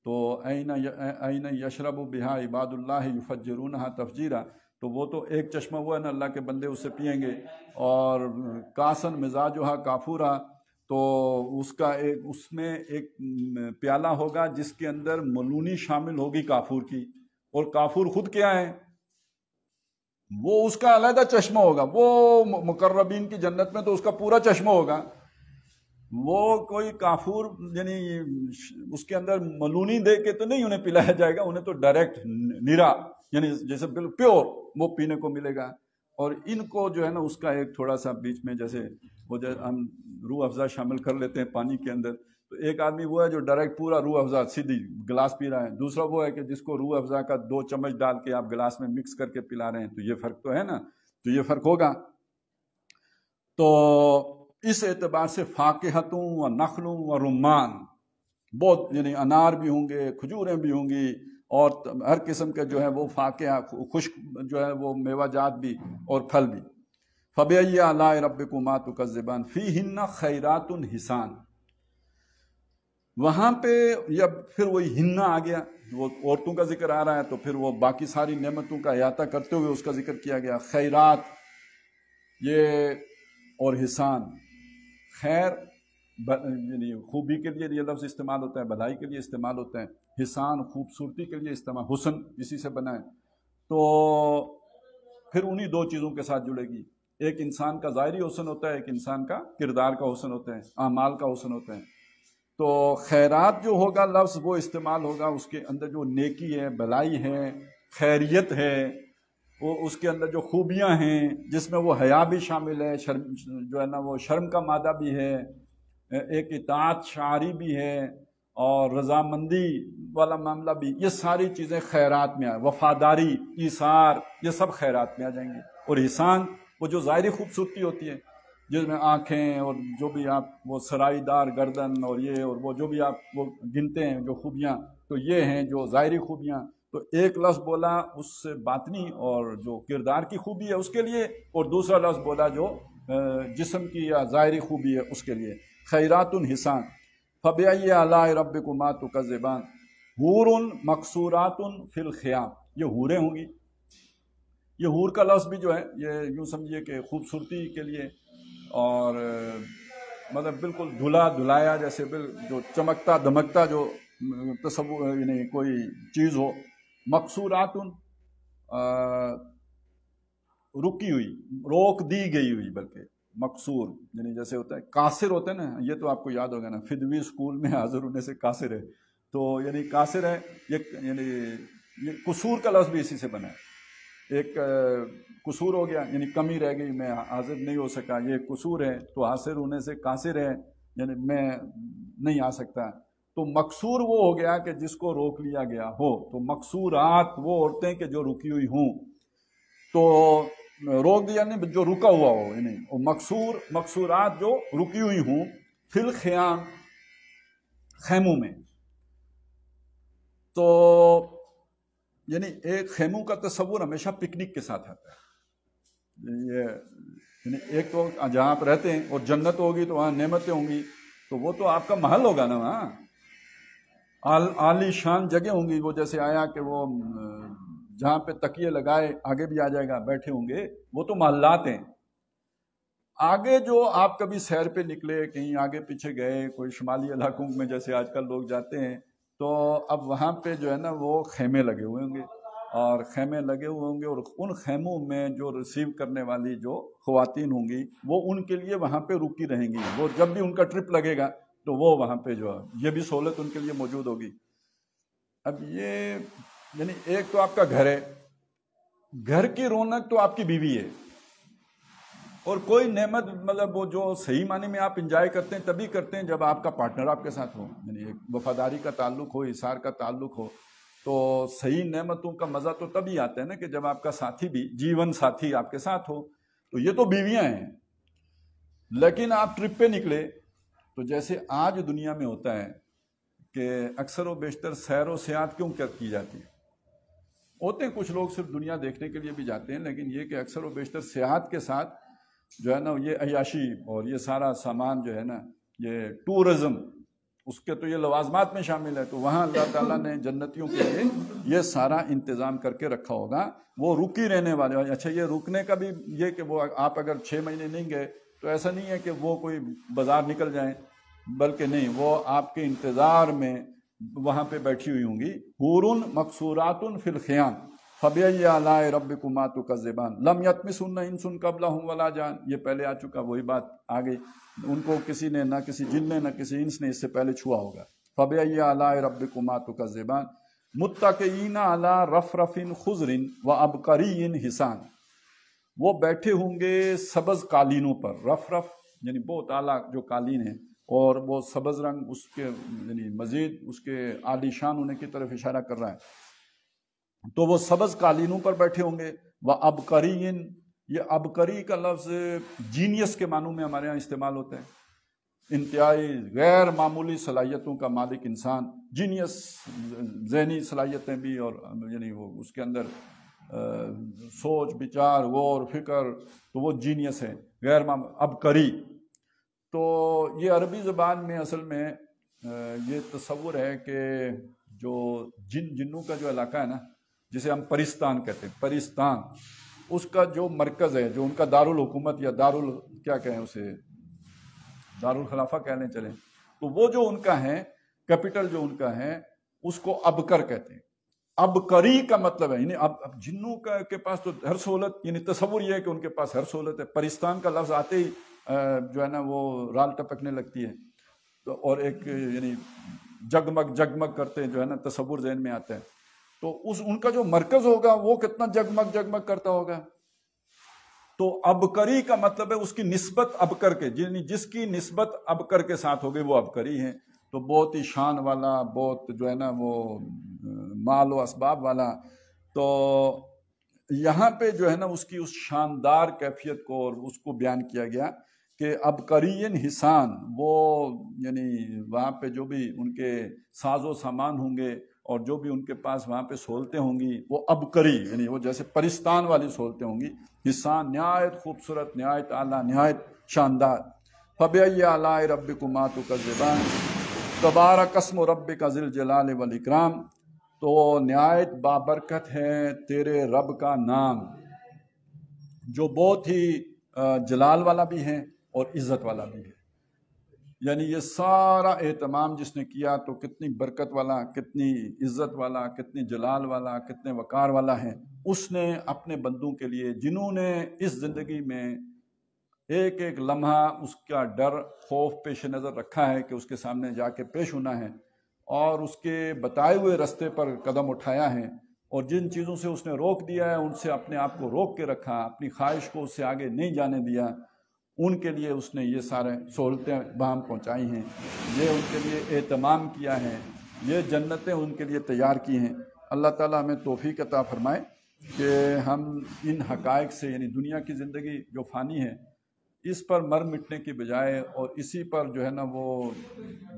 تو این یشرب بہا عباد اللہ یفجرونہا تفجیرا، تو وہ تو ایک چشمہ وہ ہے نا، اللہ کے بندے اس سے پئیں گے. اور کاسن مزاجہا کافورا، تو اس میں ایک پیالہ ہوگا جس کے اندر ملونی شامل ہوگی کافور کی، اور کافور خود کیا ہے، وہ اس کا علیحدہ چشمہ ہوگا. وہ مقربین کی جنت میں تو اس کا پورا چشمہ ہوگا. وہ کوئی کافور یعنی اس کے اندر ملونی دے کے تو نہیں انہیں پلایا جائے گا، انہیں تو ڈائریکٹ نیرا یعنی جیسے بالکل پیور وہ پینے کو ملے گا. اور ان کو جو ہے نا اس کا ایک تھوڑا سا بیچ میں جیسے وہ ہم روح افزا شامل کر لیتے ہیں پانی کے اندر، تو ایک آدمی وہ ہے جو ڈائریکٹ پورا روح افزا سیدھی گلاس پی رہا ہے، دوسرا وہ ہے کہ جس کو روح افزا کا 2 چمچ ڈال کے آپ گلاس میں مکس کر کے پلا رہے ہیں. تو یہ فرق تو ہے نا، تو یہ فرق ہوگا. تو اس اعتبار سے فاکہۃ و نخل و رمان، بہت یعنی انار بھی ہوں گے، کھجوریں بھی ہوں گی، اور ہر قسم کے جو ہے وہ فاکہہ خشک جو ہے وہ میوہ جات بھی اور پھل بھی. فبأی آلاء ربکما تکذبان فیہن خیرات حسان. وہاں پہ یا پھر وہی ہننا آ گیا، وہ عورتوں کا ذکر آ رہا ہے، تو پھر وہ باقی ساری نعمتوں کا احاطہ کرتے ہوئے اس کا ذکر کیا گیا. خیرات یہ اور حسان، خیر یعنی خوبی کے لیے یہ لفظ استعمال ہوتا ہے، بھلائی کے لیے استعمال ہوتا ہے. حسان خوبصورتی کے لیے استعمال، حسن اسی سے بنا ہے. تو پھر انہی دو چیزوں کے ساتھ جڑے گی. ایک انسان کا ظاہری حسن ہوتا ہے، ایک انسان کا کردار کا حسن ہوتا ہے، اعمال کا حسن ہوتا ہے. تو خیرات جو ہوگا لفظ وہ استعمال ہوگا، اس کے اندر جو نیکی ہے، بھلائی ہے، خیریت ہے، وہ اس کے اندر جو خوبیاں ہیں جس میں وہ حیا بھی شامل ہے، شرم جو ہے نا وہ شرم کا مادہ بھی ہے، ایک اطاعت شعاری بھی ہے اور رضامندی والا معاملہ بھی، یہ ساری چیزیں خیرات میں آئے، وفاداری، ایثار، یہ سب خیرات میں آ جائیں گے۔ اور احسان وہ جو ظاہری خوبصورتی ہوتی ہے جس میں آنکھیں اور جو بھی آپ وہ سرائی دار گردن اور یہ اور وہ جو بھی آپ وہ گنتے ہیں جو خوبیاں، تو یہ ہیں جو ظاہری خوبیاں۔ تو ایک لفظ بولا اس سے باطنی اور جو کردار کی خوبی ہے اس کے لیے، اور دوسرا لفظ بولا جو جسم کی یا ظاہری خوبی ہے اس کے لیے، خیرات حسان۔ فَبِأَيِّ آلَاءِ رَبِّكُمَا تُكَذِّبَانِ حُورٌ مَقْصُورَاتٌ فِي الْخِيَامِ، یہ حوریں ہوں گی۔ یہ حور کا لفظ بھی جو ہے یہ یوں سمجھیے کہ خوبصورتی کے لیے، اور مطلب بالکل دھلا دھلایا جیسے جو چمکتا دمکتا جو تصور یعنی کوئی چیز ہو۔ مقصورات رکی ہوئی، روک دی گئی ہوئی، بلکہ مقصور یعنی جیسے ہوتا ہے قاصر ہوتا ہے نا، یہ تو آپ کو یاد ہوگا نا، فدوی اسکول میں حاضر ہونے سے قاصر ہے، تو یعنی قاصر ہے یعنی یہ قصور کا لفظ بھی اسی سے بنا ہے۔ ایک قصور ہو گیا یعنی کمی رہ گئی، میں حاضر نہیں ہو سکا، یہ قصور ہے، تو حاضر ہونے سے قاصر ہے یعنی میں نہیں آ سکتا۔ تو مقصور وہ ہو گیا کہ جس کو روک لیا گیا ہو، تو مقصورات وہ عورتیں کہ جو رکی ہوئی ہوں، تو روک دیا نہیں جو رکا ہوا ہو، یعنی مقصورات جو رکی ہوئی ہوں، فی الخیام خیموں میں۔ تو یعنی ایک خیموں کا تصور ہمیشہ پکنک کے ساتھ آتا ہے، یہ یعنی ایک تو جہاں آپ رہتے ہیں اور جنت ہوگی تو وہاں نعمتیں ہوں گی، تو وہ تو آپ کا محل ہوگا نا، وہاں عالی شان جگہ ہوں گی، وہ جیسے آیا کہ وہ جہاں پہ تکیے لگائے آگے بھی آ جائے گا بیٹھے ہوں گے، وہ تو محلات ہیں۔ آگے جو آپ کبھی سیر پہ نکلے، کہیں آگے پیچھے گئے، کوئی شمالی علاقوں میں جیسے آج کل لوگ جاتے ہیں، تو اب وہاں پہ جو ہے نا وہ خیمے لگے ہوئے ہوں گے، اور خیمے لگے ہوئے ہوں گے، اور ان خیموں میں جو ریسیو کرنے والی جو خواتین ہوں گی وہ ان کے لیے وہاں پہ رکی رہیں گی، وہ جب بھی ان کا ٹرپ لگے گا تو وہ وہاں پہ جو ہے یہ بھی سہولت ان کے لیے موجود ہوگی۔ اب یہ یعنی ایک تو آپ کا گھر ہے، گھر کی رونق تو آپ کی بیوی ہے، اور کوئی نعمت مطلب وہ جو صحیح معنی میں آپ انجوائے کرتے ہیں تبھی کرتے ہیں جب آپ کا پارٹنر آپ کے ساتھ ہو، یعنی ایک وفاداری کا تعلق ہو، احسار کا تعلق ہو، تو صحیح نعمتوں کا مزہ تو تبھی آتا ہے نا کہ جب آپ کا ساتھی بھی جیون ساتھی آپ کے ساتھ ہو۔ تو یہ تو بیویاں ہیں، لیکن آپ ٹرپ پہ نکلے تو جیسے آج دنیا میں ہوتا ہے کہ اکثر و بیشتر سیر و سیاحت کیوں کی جاتی ہے، ہوتے ہیں کچھ لوگ صرف دنیا دیکھنے کے لیے بھی جاتے ہیں، لیکن یہ کہ اکثر و بیشتر سیاحت کے ساتھ جو ہے نا یہ عیاشی اور یہ سارا سامان جو ہے نا یہ ٹورزم، اس کے تو یہ لوازمات میں شامل ہے، تو وہاں اللہ تعالیٰ نے جنتیوں کے لیے یہ سارا انتظام کر کے رکھا ہوگا، وہ رکی رہنے والے۔ اچھا یہ رکنے کا بھی یہ کہ وہ آپ اگر 6 مہینے نہیں گئے تو ایسا نہیں ہے کہ وہ کوئی بازار نکل جائیں، بلکہ نہیں، وہ آپ کے انتظار میں وہاں پہ بیٹھی ہوئی ہوں گی۔ حور مقصورات فی الخیام فبأي آلاء ربكما تكذبان لم يطمثهن انس قبلهم ولا جان، یہ پہلے آ چکا، وہی بات آ گئی، ان کو کسی نے نہ کسی جن نے نہ کسی انس نے اس سے پہلے چھوا ہوگا۔ فبأي آلاء ربكما تكذبان متكئين على رفرف خضر وعبقري حسان، وہ بیٹھے ہوں گے سبز قالینوں پر، رفرف یعنی بہت اعلیٰ جو قالین ہے، اور وہ سبز رنگ اس کے یعنی مزید اس کے عالی شان ہونے کی طرف اشارہ کر رہا ہے، تو وہ سبز قالینوں پر بیٹھے ہوں گے۔ وَعَبْقَرِيٍ، یہ عبقری کا لفظ جینیس کے معنوں میں ہمارے ہاں استعمال ہوتا ہے، انتہائی غیر معمولی صلاحیتوں کا مالک انسان، جینیس، ذہنی صلاحیتیں بھی، اور یعنی وہ اس کے اندر سوچ بچار غور فکر، تو وہ جینیس ہے، غیر معمولی عبقری۔ تو یہ عربی زبان میں اصل میں یہ تصور ہے کہ جو جنوں کا جو علاقہ ہے نا، جسے ہم پرستان کہتے ہیں، پرستان، اس کا جو مرکز ہے، جو ان کا دارالحکومت یا کیا کہیں اسے، دارالخلافہ کہہ لیں چلیں، تو وہ جو ان کا ہے کیپٹل جو ان کا ہے اس کو ابکر کہتے ہیں۔ ابکری کا مطلب ہے یعنی اب جنوں کے پاس تو ہر سہولت، یعنی تصور یہ ہے کہ ان کے پاس ہر سہولت ہے، پرستان کا لفظ آتے ہی جو ہے نا وہ رال ٹپکنے لگتی ہے، تو اور ایک یعنی جگمگ جگمگ کرتے جو ہے نا تصور ذہن میں آتا ہے، تو ان کا جو مرکز ہوگا وہ کتنا جگمگ جگمگ کرتا ہوگا، تو ابکری کا مطلب ہے اس کی نسبت ابکر کے، جس کی نسبت ابکر کے ساتھ ہوگی وہ ابکری ہے، تو بہت ہی شان والا، بہت جو ہے نا وہ مال و اسباب والا۔ تو یہاں پہ جو ہے نا اس کی اس شاندار کیفیت کو اور اس کو بیان کیا گیا کہ ابکرین حسان، وہ یعنی وہاں پہ جو بھی ان کے ساز و سامان ہوں گے اور جو بھی ان کے پاس وہاں پہ سہولتیں ہوں گی وہ ابکری، یعنی وہ جیسے پرستان والی سہولتیں ہوں گی، حسان نہایت خوبصورت، نہایت اعلیٰ، نہایت شاندار۔ فَبِأَيِّ آلَاءِ رَبِّكُمَا تُكَذِّبَانِ تبارک اسم ربک ذی الجلال والاکرام۔ تو نہایت بابرکت ہے تیرے رب کا نام جو بہت ہی جلال والا بھی ہے اور عزت والا بھی ہے۔ یعنی یہ سارا اہتمام جس نے کیا تو کتنی برکت والا، کتنی عزت والا، کتنی جلال والا، کتنے وقار والا ہے۔ اس نے اپنے بندوں کے لیے جنہوں نے اس زندگی میں ایک ایک لمحہ اس کا ڈر، خوف پیش نظر رکھا ہے کہ اس کے سامنے جا کے پیش ہونا ہے، اور اس کے بتائے ہوئے رستے پر قدم اٹھایا ہے، اور جن چیزوں سے اس نے روک دیا ہے ان سے اپنے آپ کو روک کے رکھا، اپنی خواہش کو اس سے آگے نہیں جانے دیا، ان کے لیے اس نے یہ سارے سہولتیں بہم پہنچائی ہیں، یہ ان کے لیے اہتمام کیا ہے، یہ جنتیں ان کے لیے تیار کی ہیں۔ اللہ تعالیٰ ہمیں توفیق عطا فرمائے کہ ہم ان حقائق سے، یعنی دنیا کی زندگی جو فانی ہے اس پر مر مٹنے کی بجائے اور اسی پر جو ہے نا وہ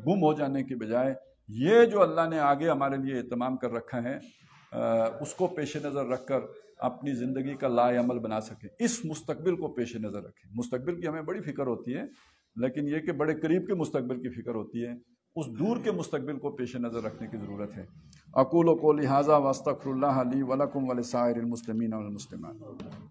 گم ہو جانے کی بجائے، یہ جو اللہ نے آگے ہمارے لیے اہتمام کر رکھا ہے اس کو پیش نظر رکھ کر اپنی زندگی کا لائے عمل بنا سکیں، اس مستقبل کو پیش نظر رکھیں۔ مستقبل کی ہمیں بڑی فکر ہوتی ہے، لیکن یہ کہ بڑے قریب کے مستقبل کی فکر ہوتی ہے، اس دور کے مستقبل کو پیش نظر رکھنے کی ضرورت ہے۔ اقول قولی ھذا واستغفر اللہ لی ولکم ولسائر المسلمین والمسلمات۔